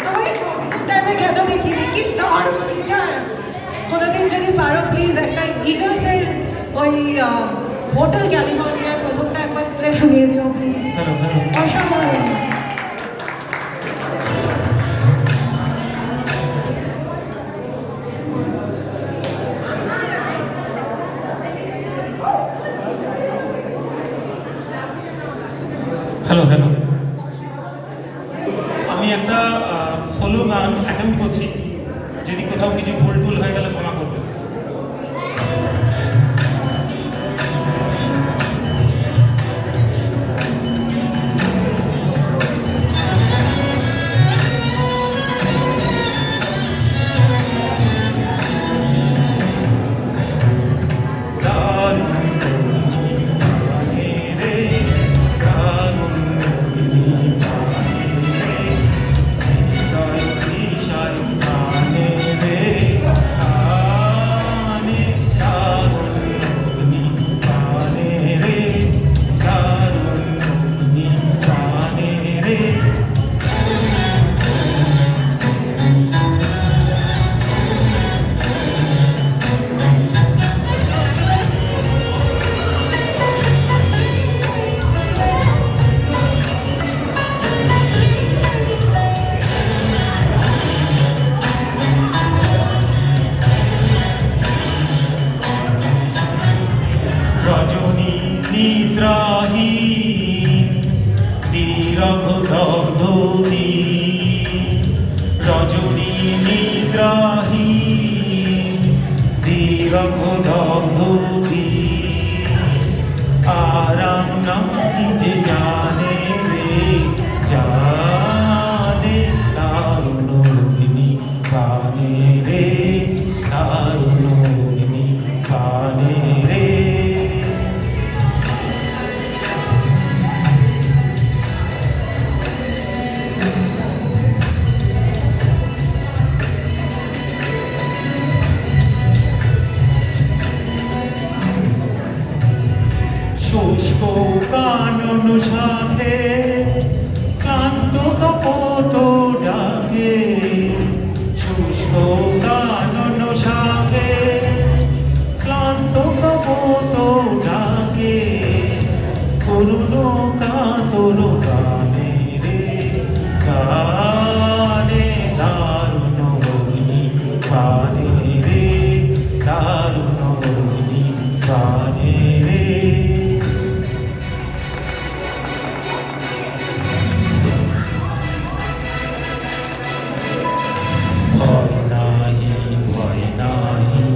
আমি টাইমে গেত দেখিনি, কি দারুণ গিটার। কোনোদিন যদি পারো প্লিজ একটা ইগলসের ওই হোটেল ক্যালিফোর্নিয়ার প্রথমটা একবার তুলে শুনিয়ে দিও প্লিজ, অসাধারণ। হ্যালো, আমি একটা সোলো গান অ্যাটেম্প করছি, যদি কোথাও কিছু ভুল হয়ে গেলে ক্ষমা করবে। শাখে ক্লান্ত কপট ডাকে শুষ্ক কানন শাখে ক্লান্ত কপট ডাকে করুণ কাতর গানে রে গানে দারুণ অগ্নি গানে রে দারুণ অগ্নি গানে রে ভয় নাহি ভয় নাহি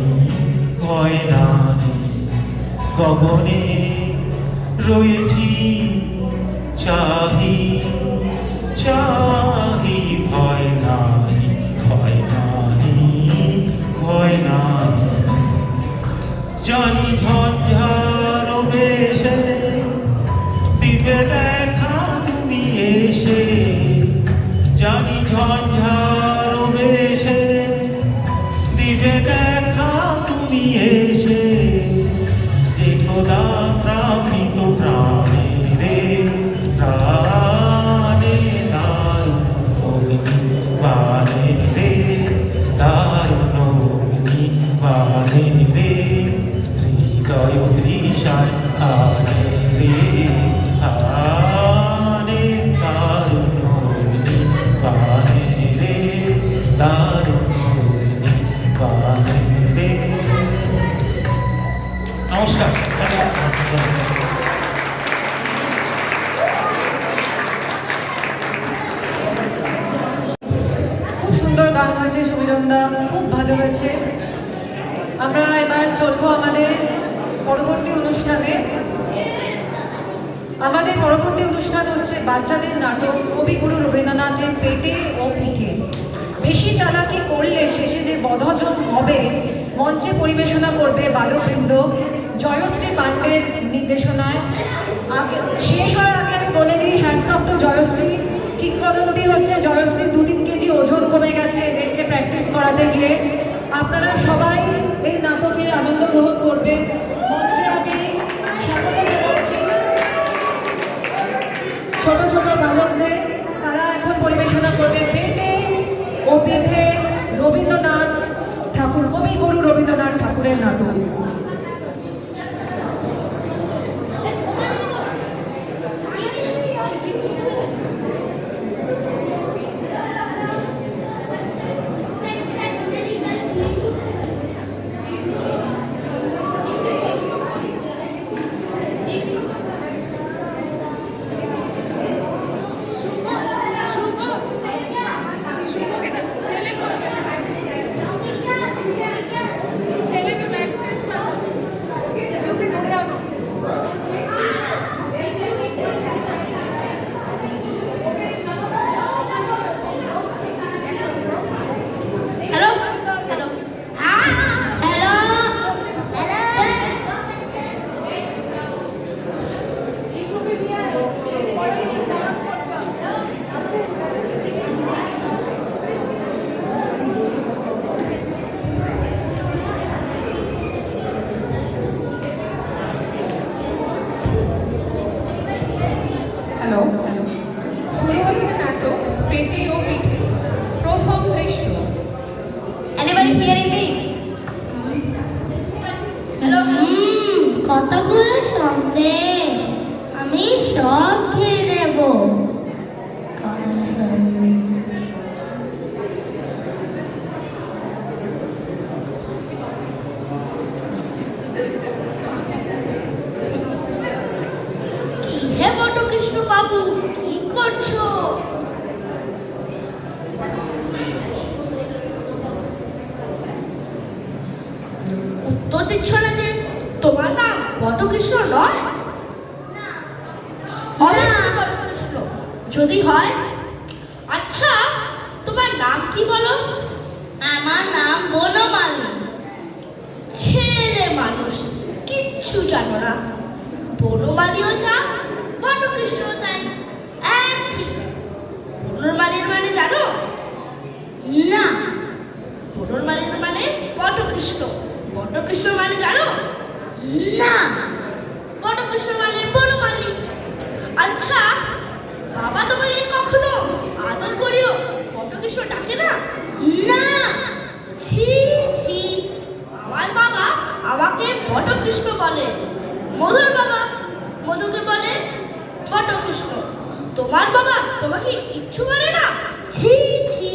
ভয় নাহি গগনে রয়েছি চাহি চাহি ভয় নাহি ভয় নাহি ভয় নাহি জানি ঝঞ্ঝার বেশে দিবে দেখা তুমি এসে জানি ঝঞ্ঝার বেশে দিবে দেখা তুমি এসে দেখো দাত্রামৃত প্রাণে রে প্রাণে দারুণ অগ্নি বাণে রে দারুণ অগ্নি বাণে রে হৃদয় তৃষায় আনে রে আনে দারুণ অগ্নি বাণে রে দারুণ অগ্নি বাণে রে। নমস্কার। খুব সুন্দর গান হয়েছে সমীরণদা, খুব ভালো হয়েছে। আমরা এবার চলবো আমাদের পরবর্তী অনুষ্ঠানে। আমাদের পরবর্তী অনুষ্ঠান হচ্ছে বাচ্চাদের নাটক কবিগুরু রবীন্দ্রনাথের পেটে ও পিঠে। বেশি চালাকি করলে শেষে যে বদহজম হবে মঞ্চে পরিবেশনা করবে বালকবৃন্দ জয়শ্রী পাণ্ডের নির্দেশনায়। আগে শেষ হওয়ার আগে আমি বলে দিই হ্যান্ডস অফ টু জয়শ্রী। কিংবদন্তি হচ্ছে জয়শ্রী 2-3 কেজি ওজন কমে গেছে এদেরকে প্র্যাকটিস করাতে গিয়ে। আপনারা সবাই এই নাটকের আনন্দ গ্রহণ করবেন। মঞ্চে আমি সকলকে বলছি ছোট ছোট বালকদের, তারা এখন পরিবেশনা করবে পেটে ও পিঠে রবীন্দ্রনাথ ঠাকুর, কবিগুরু রবীন্দ্রনাথ ঠাকুরের নাটক। শুরু হচ্ছে নাটক পেটে ও পিঠে। প্রথম দৃশ্য। Anybody hearing me? Hello? কতগুলো সন্দেশ আমি সব খেয়ে নেব। হে বটকৃষ্ণ বাবু, কি করছো? উত্তর দিচ্ছ না যে? তোমার নাম বটকৃষ্ণ নয়? অবশ্যই বটকৃষ্ণ। যদি হয়, আচ্ছা তোমার নাম কি বলো? আমার নাম বনমালী। ছেলে মানুষ, কিচ্ছু জানো না। বনমালীও যা, বটকৃষ্ণ তাই, একই। বনমালীর মানে জানো? না। বনমালীর মানে বটকৃষ্ণ। বটকৃষ্ণ মানে জানো? না। বটকৃষ্ণ মানে বনমালী। আচ্ছা বাবা তোমাকে কখনো আদর করিও বটকৃষ্ণ ডাকে না? না, ছি ছি, আমার বাবা আমাকে বটকৃষ্ণ বলে, মধুর বাবা মধুকে বলে বটকৃষ্ণ। তোমার বাবা তোমাকে কিচ্ছু বলে না? ছি ছি,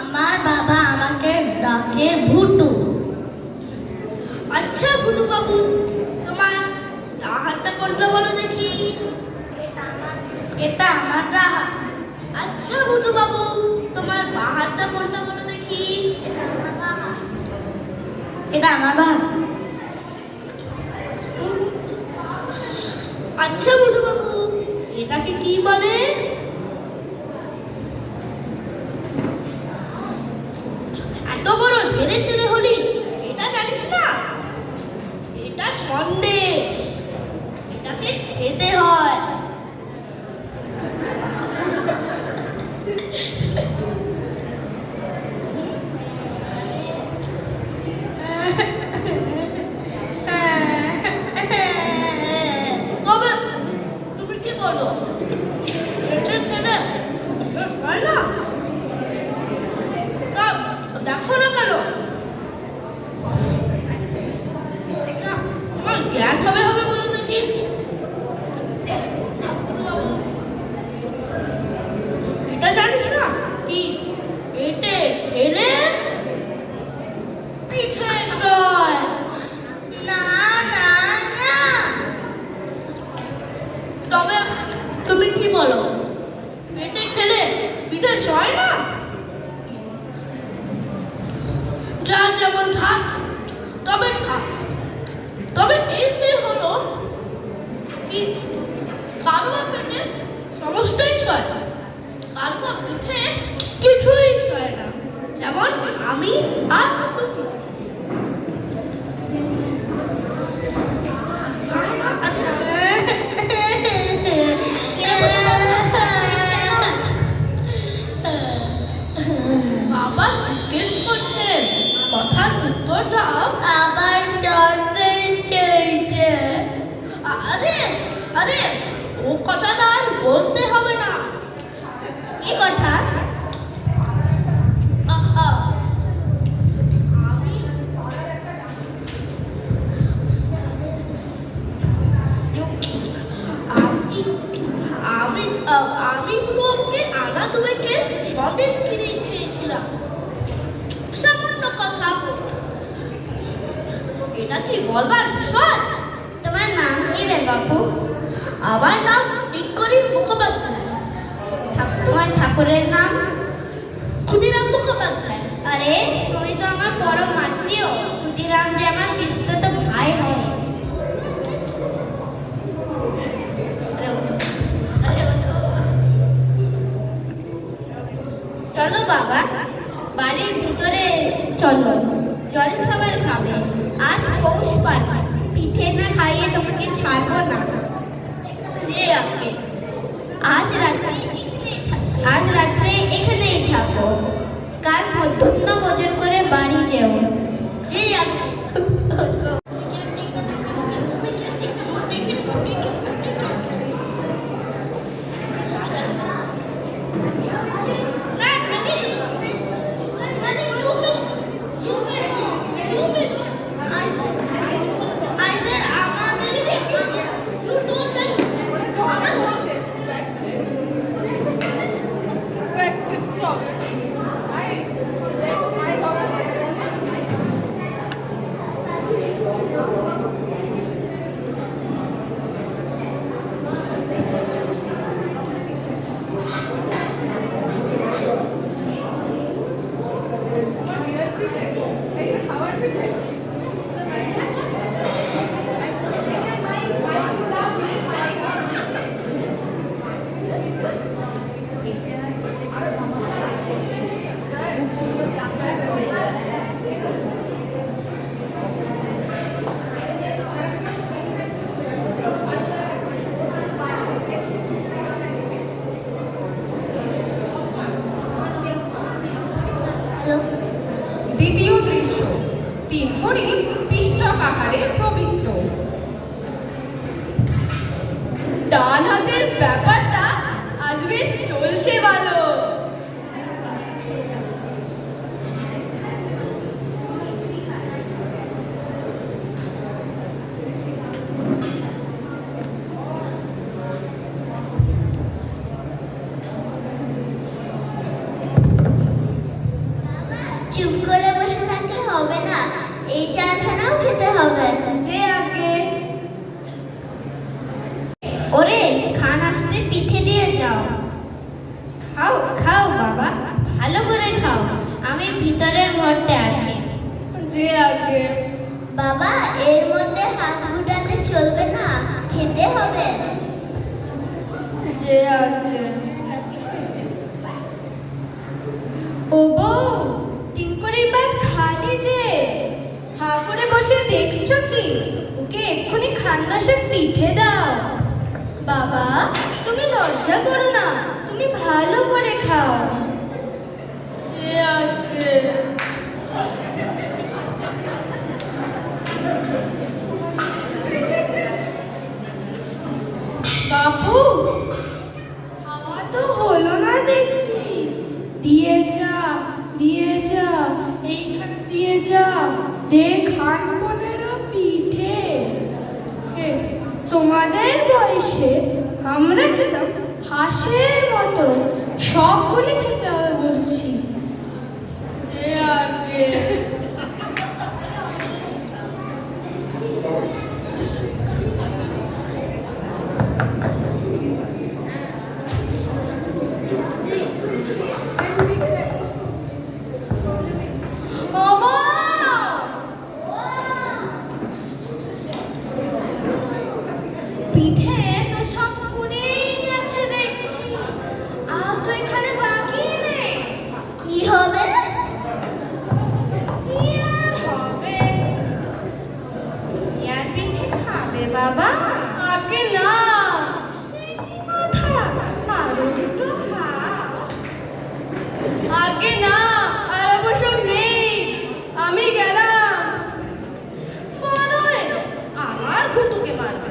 আমার বাবা আমাকে ডাকে ভুটু। আচ্ছা ভুটু বাবু, তোমার ডান হাতটা কোনটা বলো দেখি? এটা আমার ডান হাত। আচ্ছা ভুটু বাবু, তোমার বাঁ হাতটা কোনটা বলো দেখি? এটা আমার বাঁ হাত। আচ্ছা ভুটু বাবু, এটাকে কি বলে? এত বড় ধেরে ছেলে হলি এটা জানিস না? এটা সন্দেশ, এটাকে খেতে হয়। তবে তুমি কি বলো, এটা ছেলে হয় না? দেখো না কেন, তোমার জ্ঞান হবে হবে বলো দেখি। এটা জানিস না কি? পেটে খেলে পিঠে সয়। না না না, তবে তুমি কি বলো, পেটে খেলে পিঠে সয় না? যার যেমন থাক, তবে থাক। তবে এসে হলো কি, কারো পেটে সমস্তই সয়, কারো পিঠে কিছুই সয় না, যেমন আমি আর তুমি। বাবা জিজ্ঞেস করছেন, কথার উত্তর দাও। আবার সন্দেশ খেয়েছে। আরে আরে, ও কথাটা আর বলতে হবে না। কি কথা? আমি তোমাকে আনা দুয়েকে সন্দেশ কিনে খেয়েছিলাম, সামান্য কথা। এটা কি বলবার বিষয়? তোমার নাম কি রে বাবু? আমার নাম টিঙ্করি মুখোপাধ্যায়। তোমার ঠাকুরের নাম? ক্ষুদিরাম মুখোপাধ্যায়। আরে তুমি তো আমার পরম আত্মীয়। ক্ষুদিরাম যে আমার বিস্তৃত ভাই হয়। চলো বাবা, বাড়ির ভিতরে চলো, জল খাবার খাবে। আজ পৌষ পার্বণ, পিঠে না খাইয়ে তোমাকে ছাড়বো না। আজ রাত্রে এখানেই থাকো, কাল মধ্যাহ্ন ভোজন করে বাড়ি যেও। দ্বিতীয় দৃশ্য, 3 হরিণ পিষ্টক আহারে প্রবৃত্ত। ডান হাতের ব্যাপারটা আজ বেশ চলছে ভালো। চুপ করে বসে থাকলে হবে না, এই চারখানাও খেতে হবে। যে আগে ওরে খান আসতে পিঠে দিয়ে যাও। খাও খাও বাবা, ভালো করে খাও, আমি ভিতরের ঘরতে আছি। যে আগে বাবা এর মধ্যে হাত গুটালে চলবে না, খেতে হবে। যে আগে ও বউ, টিঙ্করির বাদ খালি যে, হা করে বসে দেখছো কি? ওকে এক্ষুনি খান্দাসে পিঠে দাও। বাবা তুমি লজ্জা করো না, তুমি ভালো করে খাও। যে আগে বাবু, খাওয়া তো হলো না দেখছি। দিয়ে যা, দিয়ে যা, এইখানে দিয়ে যা, দেখান 15 পিঠে। তোমাদের বয়সে আমরা খেতাম হাঁসের মতো, সবগুলি খেতে হবে বলছি। যে আগে পিঠে তো সব পুড়েই গেছে দেখছি, আর তো এখানে বাকি নেই। কি হবে? কি আর হবে? ইয়ার পিঠে খাবে বাবা? আগে না। সে কি কথা, আরো দুটো খাও। আগে না, আর অবশ্য নেই, আমি গেলাম। বড় এলো, আমার ভুতুকে মারবে।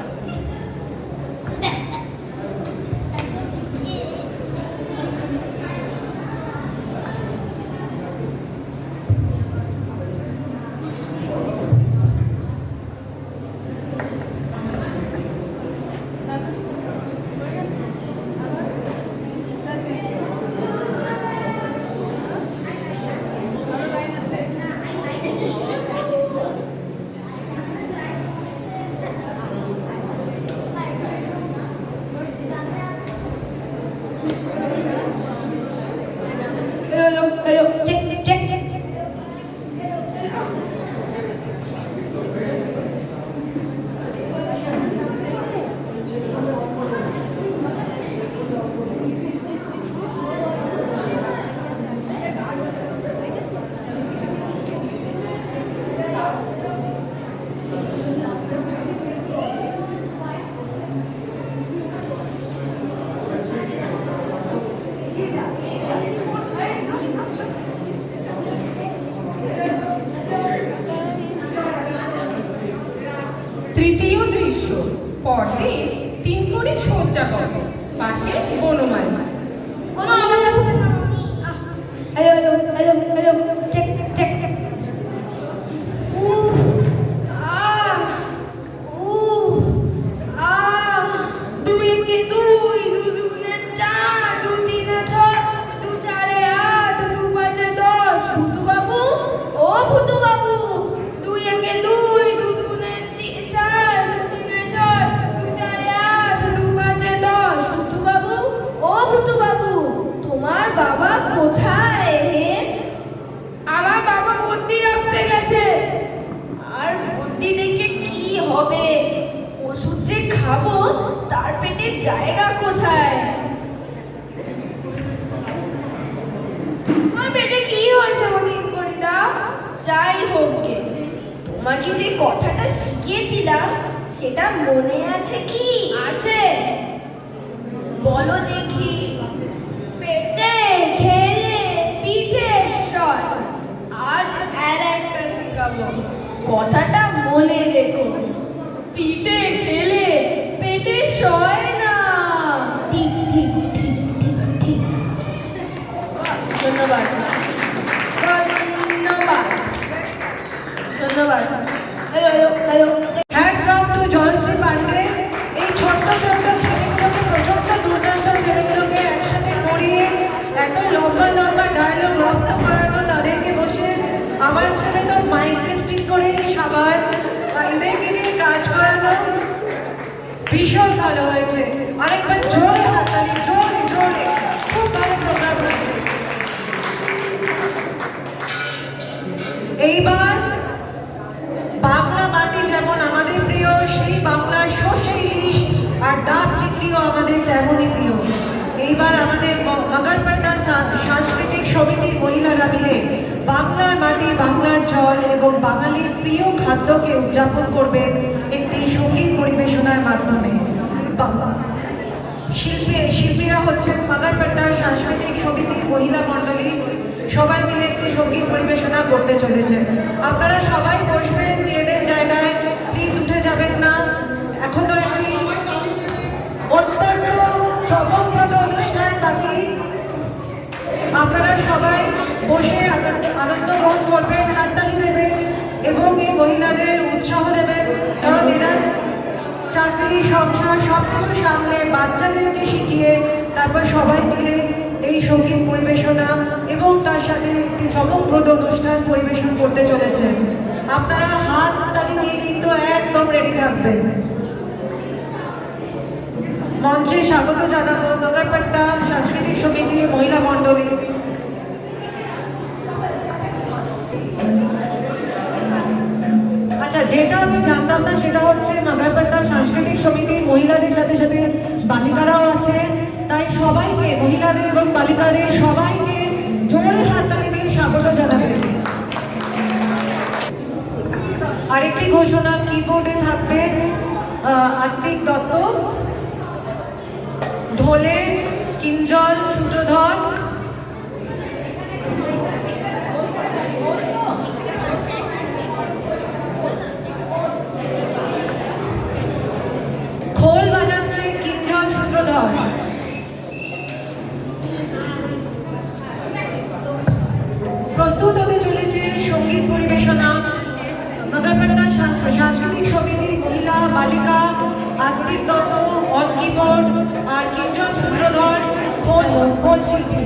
তৃতীয় দৃশ্য, পরদিন তিনকড়ি শয্যাগত, পাশে বনমালী। কোনো আমার কাছে না। Hello hello hello, check check. দুই একে দুই, দু দুগুণে 4, দু তিনে 6, দু চারে 8, দু পাঁচে 10। ভুতু বাবু, ও ভুতু বাবু। দুই একে দুই, দু দুগুণে 4, দু তিনে 6, দু চারে 8, দু পাঁচে 10। ভুতু বাবু, ও ভুতু বাবু, তোমার বাবা কোথায় হে? আমার বাবা বুদ্ধি রাখতে গেছে। আর বুদ্ধি রেখে কি হবে? ওষুধ যে খাবো, তার পেটে জায়গা কোথায়? আমার পেটে কি হয়েছে মদিন করি দাও। যাই হোক গে, তোমাকে যে কথাটা শিখিয়েছিলাম সেটা মনে আছে কি? আছে, বলো দেখি। পেটে খেলে পিঠে সয়। আজ আর একটা শেখাবো, কথাটা মনে রেখো। পিঠে খেলে পেটে সয় না। করে সবার এদেরকে নিয়ে কাজ করানো ভীষণ ভালো হয়েছে। আরেকবার জোরে হাততালি, জোরে জোরে, খুব ভালো প্রোগ্রাম হয়েছে। এইবার বাংলা মাটি যেমন আমাদের প্রিয়, সেই বাংলার সর্ষে ইলিশ আর ডাব চিংড়িও আমাদের তেমনই প্রিয়। এইবার আমাদের মাগারপাট্টা সাংস্কৃতিক সমিতির মহিলারা মিলে বাংলার মাটি, বাংলার জল এবং বাঙালির প্রিয় খাদ্যকে উদযাপন করবেন একটি সঙ্গীত পরিবেশনার মাধ্যমে। শিল্পীরা হচ্ছেন মাগারপাট্টা সাংস্কৃতিক সমিতির মহিলা মণ্ডলী, সবাই মিলে একটি সঙ্গীত পরিবেশনা করতে চলেছে। আপনারা সবাই বসবেন নিজেদের জায়গায়, প্লিজ উঠে যাবেন না। এখনো একটি অত্যন্ত চমকপ্রদ অনুষ্ঠান বাকি। আপনারা সবাই বসে আনন্দ গ্রহণ করবেন, হাততালি দেবেন এবং এই মহিলাদের উৎসাহ দেবেন, কারণ এরা চাকরি, সংসার সবকিছু সামলে বাচ্চাদেরকে শিখিয়ে তারপর সবাই মিলে এই সঙ্গীত পরিবেশনা এবং তার সাথে একটি চমকপ্রদ অনুষ্ঠান পরিবেশন করতে চলেছেন। আপনারা হাততালি নিয়ে কিন্তু একদম রেডি থাকবেন। মঞ্চে স্বাগত জানাবো মাগারপাট্টা সাংস্কৃতিক সমিতির মহিলা মণ্ডলী। আচ্ছা, যেটা আমি জানতাম না সেটা হচ্ছে মাগারপাট্টা সাংস্কৃতিক সমিতির মহিলাদের সাথে সাথে বালিকারাও আছে, তাই সবাইকে, মহিলাদের এবং বালিকাদের সবাইকে জোরে হাততালি দিয়ে স্বাগত জানাবেন। আরেকটি ঘোষণা, কিবোর্ডে থাকবে আত্মিক দত্ত, ঢোলে কিঞ্জল সূত্রধর, খোল বাজাচ্ছে কিঞ্জল সূত্রধর। প্রস্তুত হতে চলেছে সঙ্গীত পরিবেশনা। মাগারপাট্টা সাংস্কৃতিক সমিতির মহিলা বালিকা আত্মিক দত্ত অন কিবোর্ড আর কিঞ্জল সূত্রধর খোল শিল্পী।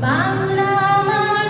বাংলা আমার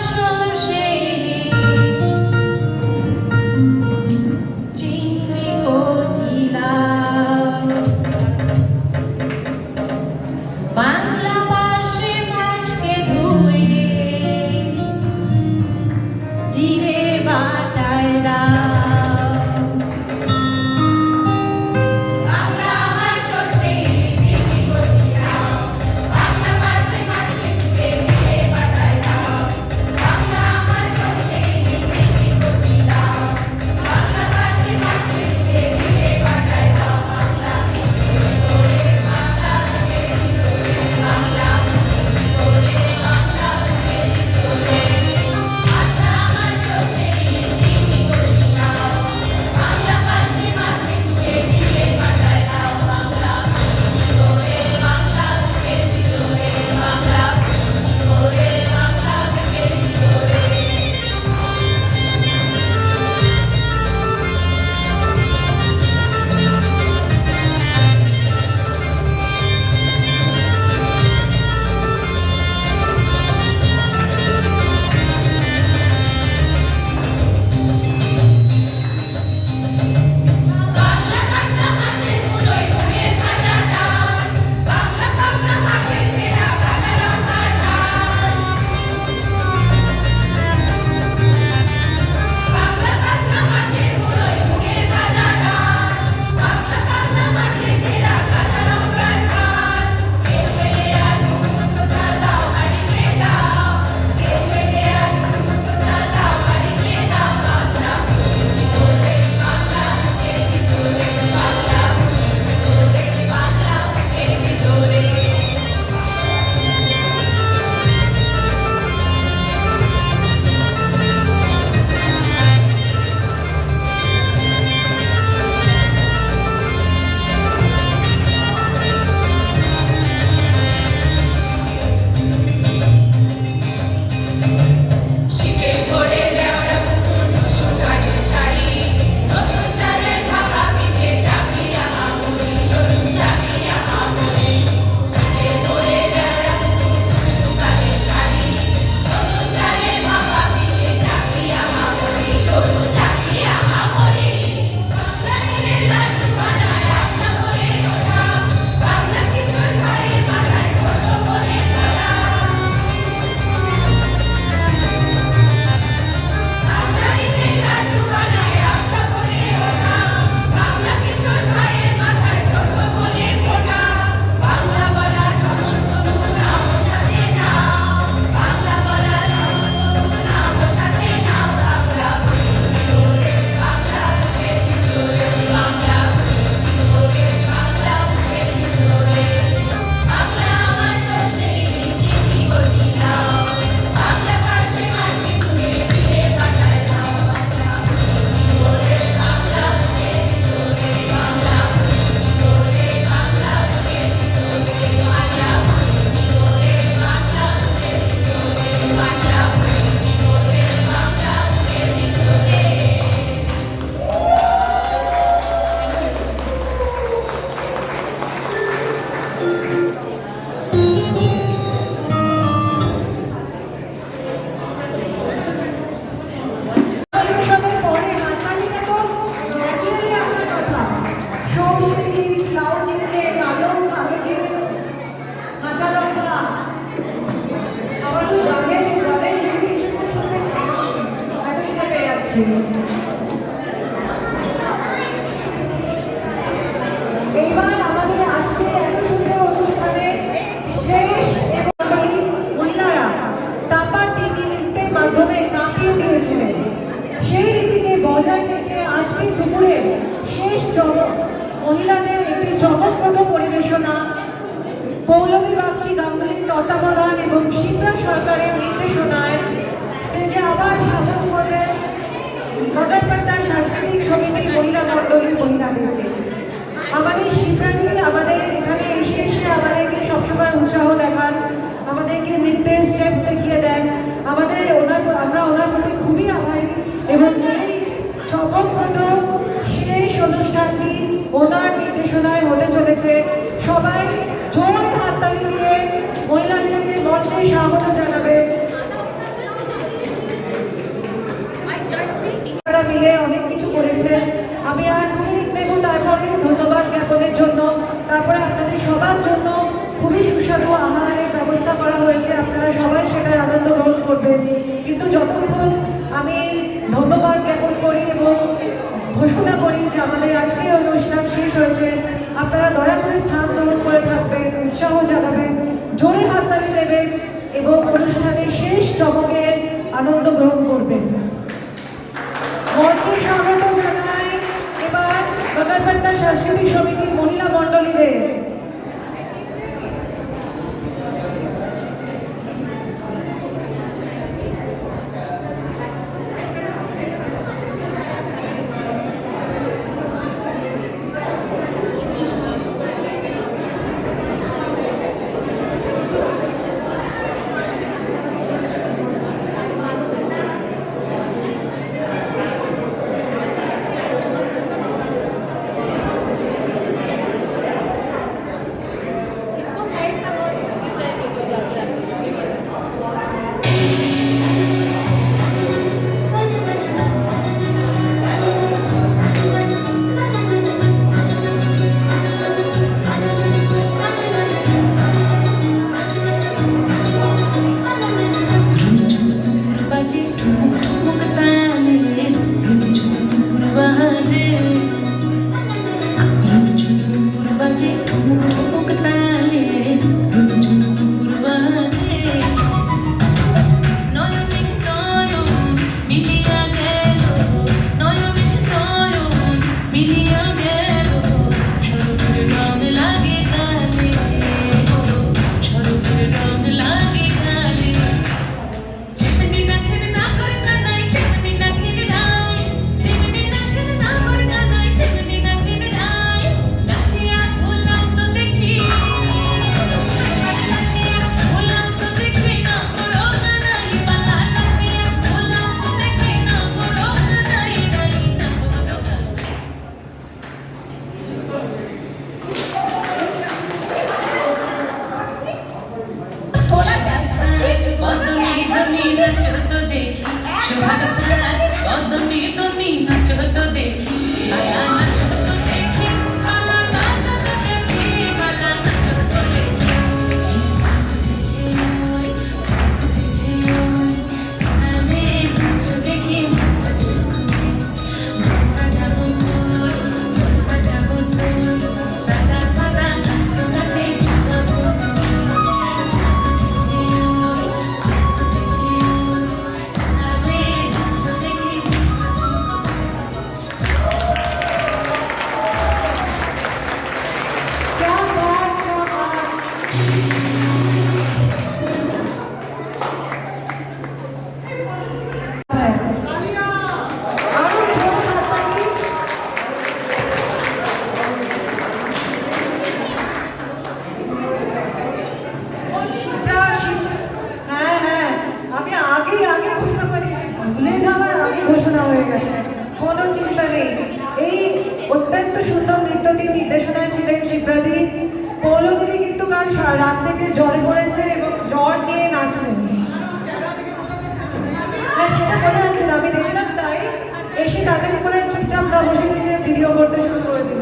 জানাচ্ছি। এইবার আমাদের আজকে এত সুন্দর অনুষ্ঠানে শেষ এবং মহিলারা টাপা টিকি নৃত্যের মাধ্যমে কাঁপিয়ে দিয়েছিলেন। সেই রীতিকে বজায় রেখে আজকে দুপুরে শেষ চমক মহিলাদের একটি চমকপ্রদ পরিবেশনা পৌলমী বাগচি গাঙ্গুলির তত্ত্বাবধান এবং শিপ্রা সরকারের নির্দেশনায় স্টেজে আবার স্বাগত করবে মগরপাট্টা সাংস্কৃতিক সমিতির মহিলা মণ্ডলী মহিলাদেরকে। আমাদের শিপ্রাদি আমাদের এখানে এসে এসে আমাদেরকে সবসময় উৎসাহ দেখান, আমাদেরকে নৃত্যের স্টেপস দেখিয়ে দেন। আমরা ওনার প্রতি খুবই আভারী এবং এই চমকপ্রদ শেষ অনুষ্ঠানটি ওনার নির্দেশনায় হতে চলেছে। সবাই জোরে হাততালি দিয়ে মহিলাদেরকে মঞ্চে স্বাগত জানাবে। তারা মিলে অনেক কিছু করেছে। আমি আর 2 মিনিট নেব, তারপরে ধন্যবাদ জ্ঞাপনের জন্য। তারপরে আপনাদের সবার জন্য খুবই সুস্বাদু আহারের ব্যবস্থা করা হয়েছে, আপনারা সবাই সেটার আনন্দ গ্রহণ করবেন। কিন্তু যতক্ষণ আমি ধন্যবাদ জ্ঞাপন করি এবং ঘোষণা করি যে আমাদের আজকে অনুষ্ঠান শেষ হয়েছে, আপনারা দয়া করে স্থান গ্রহণ করে থাকবেন, উৎসাহ জানাবেন, জোরে হাততালি দেবেন এবং অনুষ্ঠানের শেষ চমকের আনন্দ গ্রহণ করবেন। মঞ্চে স্বাগত জানাই এবার মগরপাট্টা সাংস্কৃতিক সমিতির মহিলা মণ্ডলীদের। রাত থেকে জ্বরে পড়েছে এবং জ্বর নিয়ে নাচলেন। হ্যাঁ, সেটা বোঝা যাচ্ছে না, আমি দেখলাম তাই এসে তাদের উপরে চুপচাপ না বসে থেকে ভিডিও করতে শুরু করে দিল।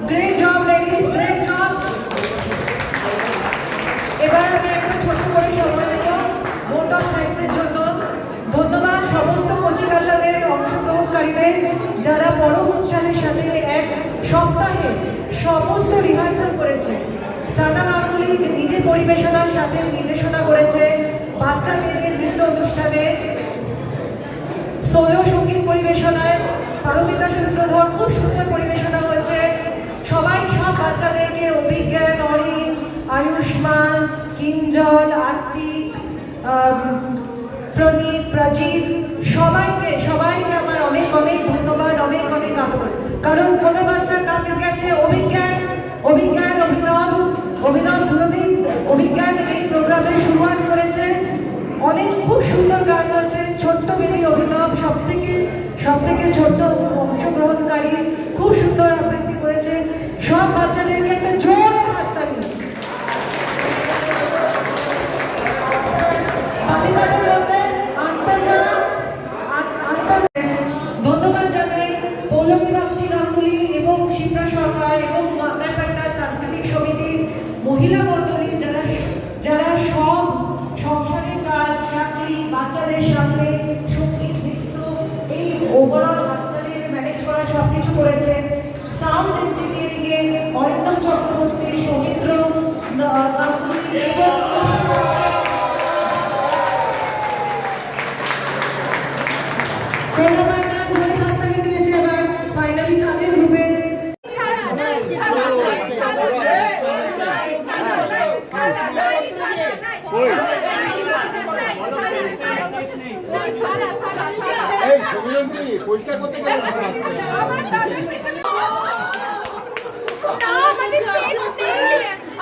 Great job ladies, great job. এবার আমি একটা ছোট করে সময় নেব ভোট অফ থ্যাঙ্কসের জন্য। ধন্যবাদ সমস্ত কচিকাচাদের অংশগ্রহণ সপ্তাহে সমস্ত রিহার্সাল করেছে। সানা গাঙ্গুলি যে নিজে পরিবেশনার সাথে নির্দেশনা করেছে বাচ্চা মেয়েদের নৃত্য অনুষ্ঠানে, সোলো সঙ্গীত পরিবেশনায় পারমিতা সূত্রধর খুব সুন্দর পরিবেশনা হয়েছে। সব বাচ্চাদেরকে অভিজ্ঞান, অরিন, আয়ুষ্মান, কিঞ্জল, আত্মিক, প্রনীত, প্রজিত সবাইকে আমার অনেক অনেক ধন্যবাদ, অনেক অনেক আদর। কারণ কোনো বাচ্চার নাম মিস গেছে। অভিজ্ঞান অভিনব দুজনেই অভিজ্ঞান এই প্রোগ্রামের শুরুয়াত করেছে। অনেক খুব সুন্দর গান হয়েছে। ছোট্ট বেবি অভিনব সব থেকে ছোট্ট অংশগ্রহণকারী, খুব সুন্দর আবৃত্তি করেছে। সব বাচ্চাদেরকে একটা জোরে হাততালি। বালিঘাটের মধ্যে ধন্যবাদ জানাই পৌলমী বাগচি গাঙ্গুলি এবং শিপ্রা সরকার এবং মাদারপাট্টা সাংস্কৃতিক সমিতির মহিলা মণ্ডলী, যারা সব সংসারের কাজ, চাকরি, বাচ্চাদের সামনে সঙ্গীত, নৃত্য, এই ওভারঅল বাচ্চাদেরকে ম্যানেজ করা সবকিছু করেছে। সাউন্ড ইঞ্জিনিয়ারিং এ অরিন্দম চক্রবর্তী, সৌমিত্র গাঙ্গুলি এবং ফাইনালি তাদের গ্রুপে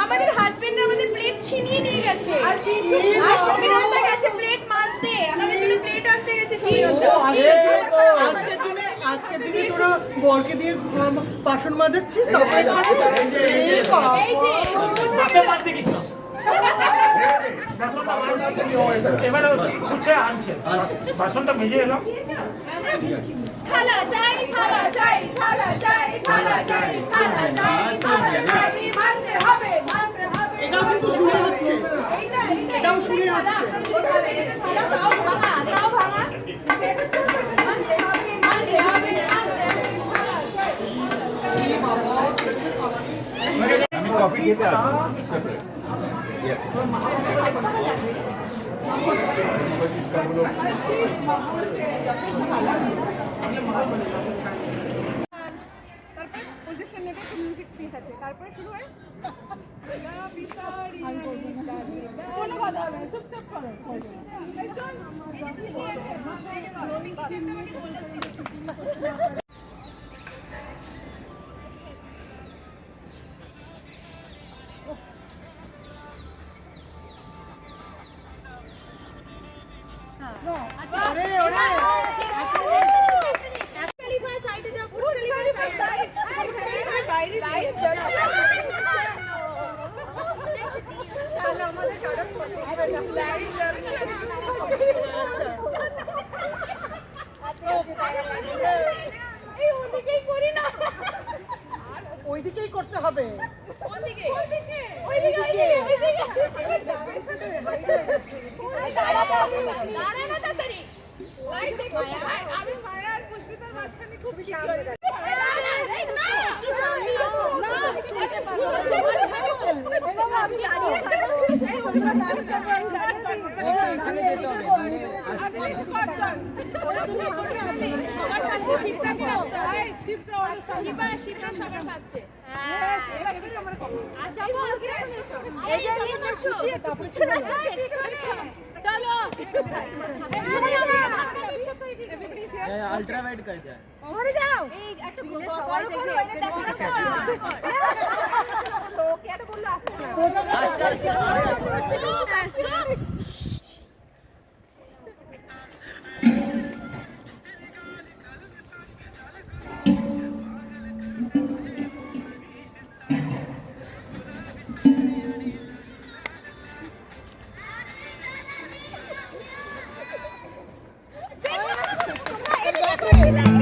আমাদের হাজবেন্ড আমাদের প্লেট ছিনিয়ে নিয়ে গেছে আর সমীরণদা গেছে প্লেট মাজতে, আমাদের জন্য প্লেট আনতে গেছে আজকের দিনে তোরা বরকে দিয়ে বাসন মাজাচ্ছিস? এবার খুঁজে আনছে বাসনটা মেজে এলাম। থালা চাই, থালা চাই, থালা চাই, থালা চাই, থালা চাই, থালা চাই, মানতে হবে, মানতে হবে। এটাও কিন্তু শুনে হচ্ছে, এটাও শুনে হচ্ছে। তাও ভাঙা, তাও ভাঙা। মানতে হবে, মানতে হবে, মানতে হবে। আমি কফি খেতে আসবো। তারপর পজিশন নেবে, একটু মিউজিক পিস আছে, তারপরে শুরু হয় কোনো কথা হবে না, চুপচাপ করো। ওইদিকেই করতে হবে। আমি মায়া আর পুষ্পিতার মাঝখানে খুব अल्ट्रा वाइड कर दिया। Like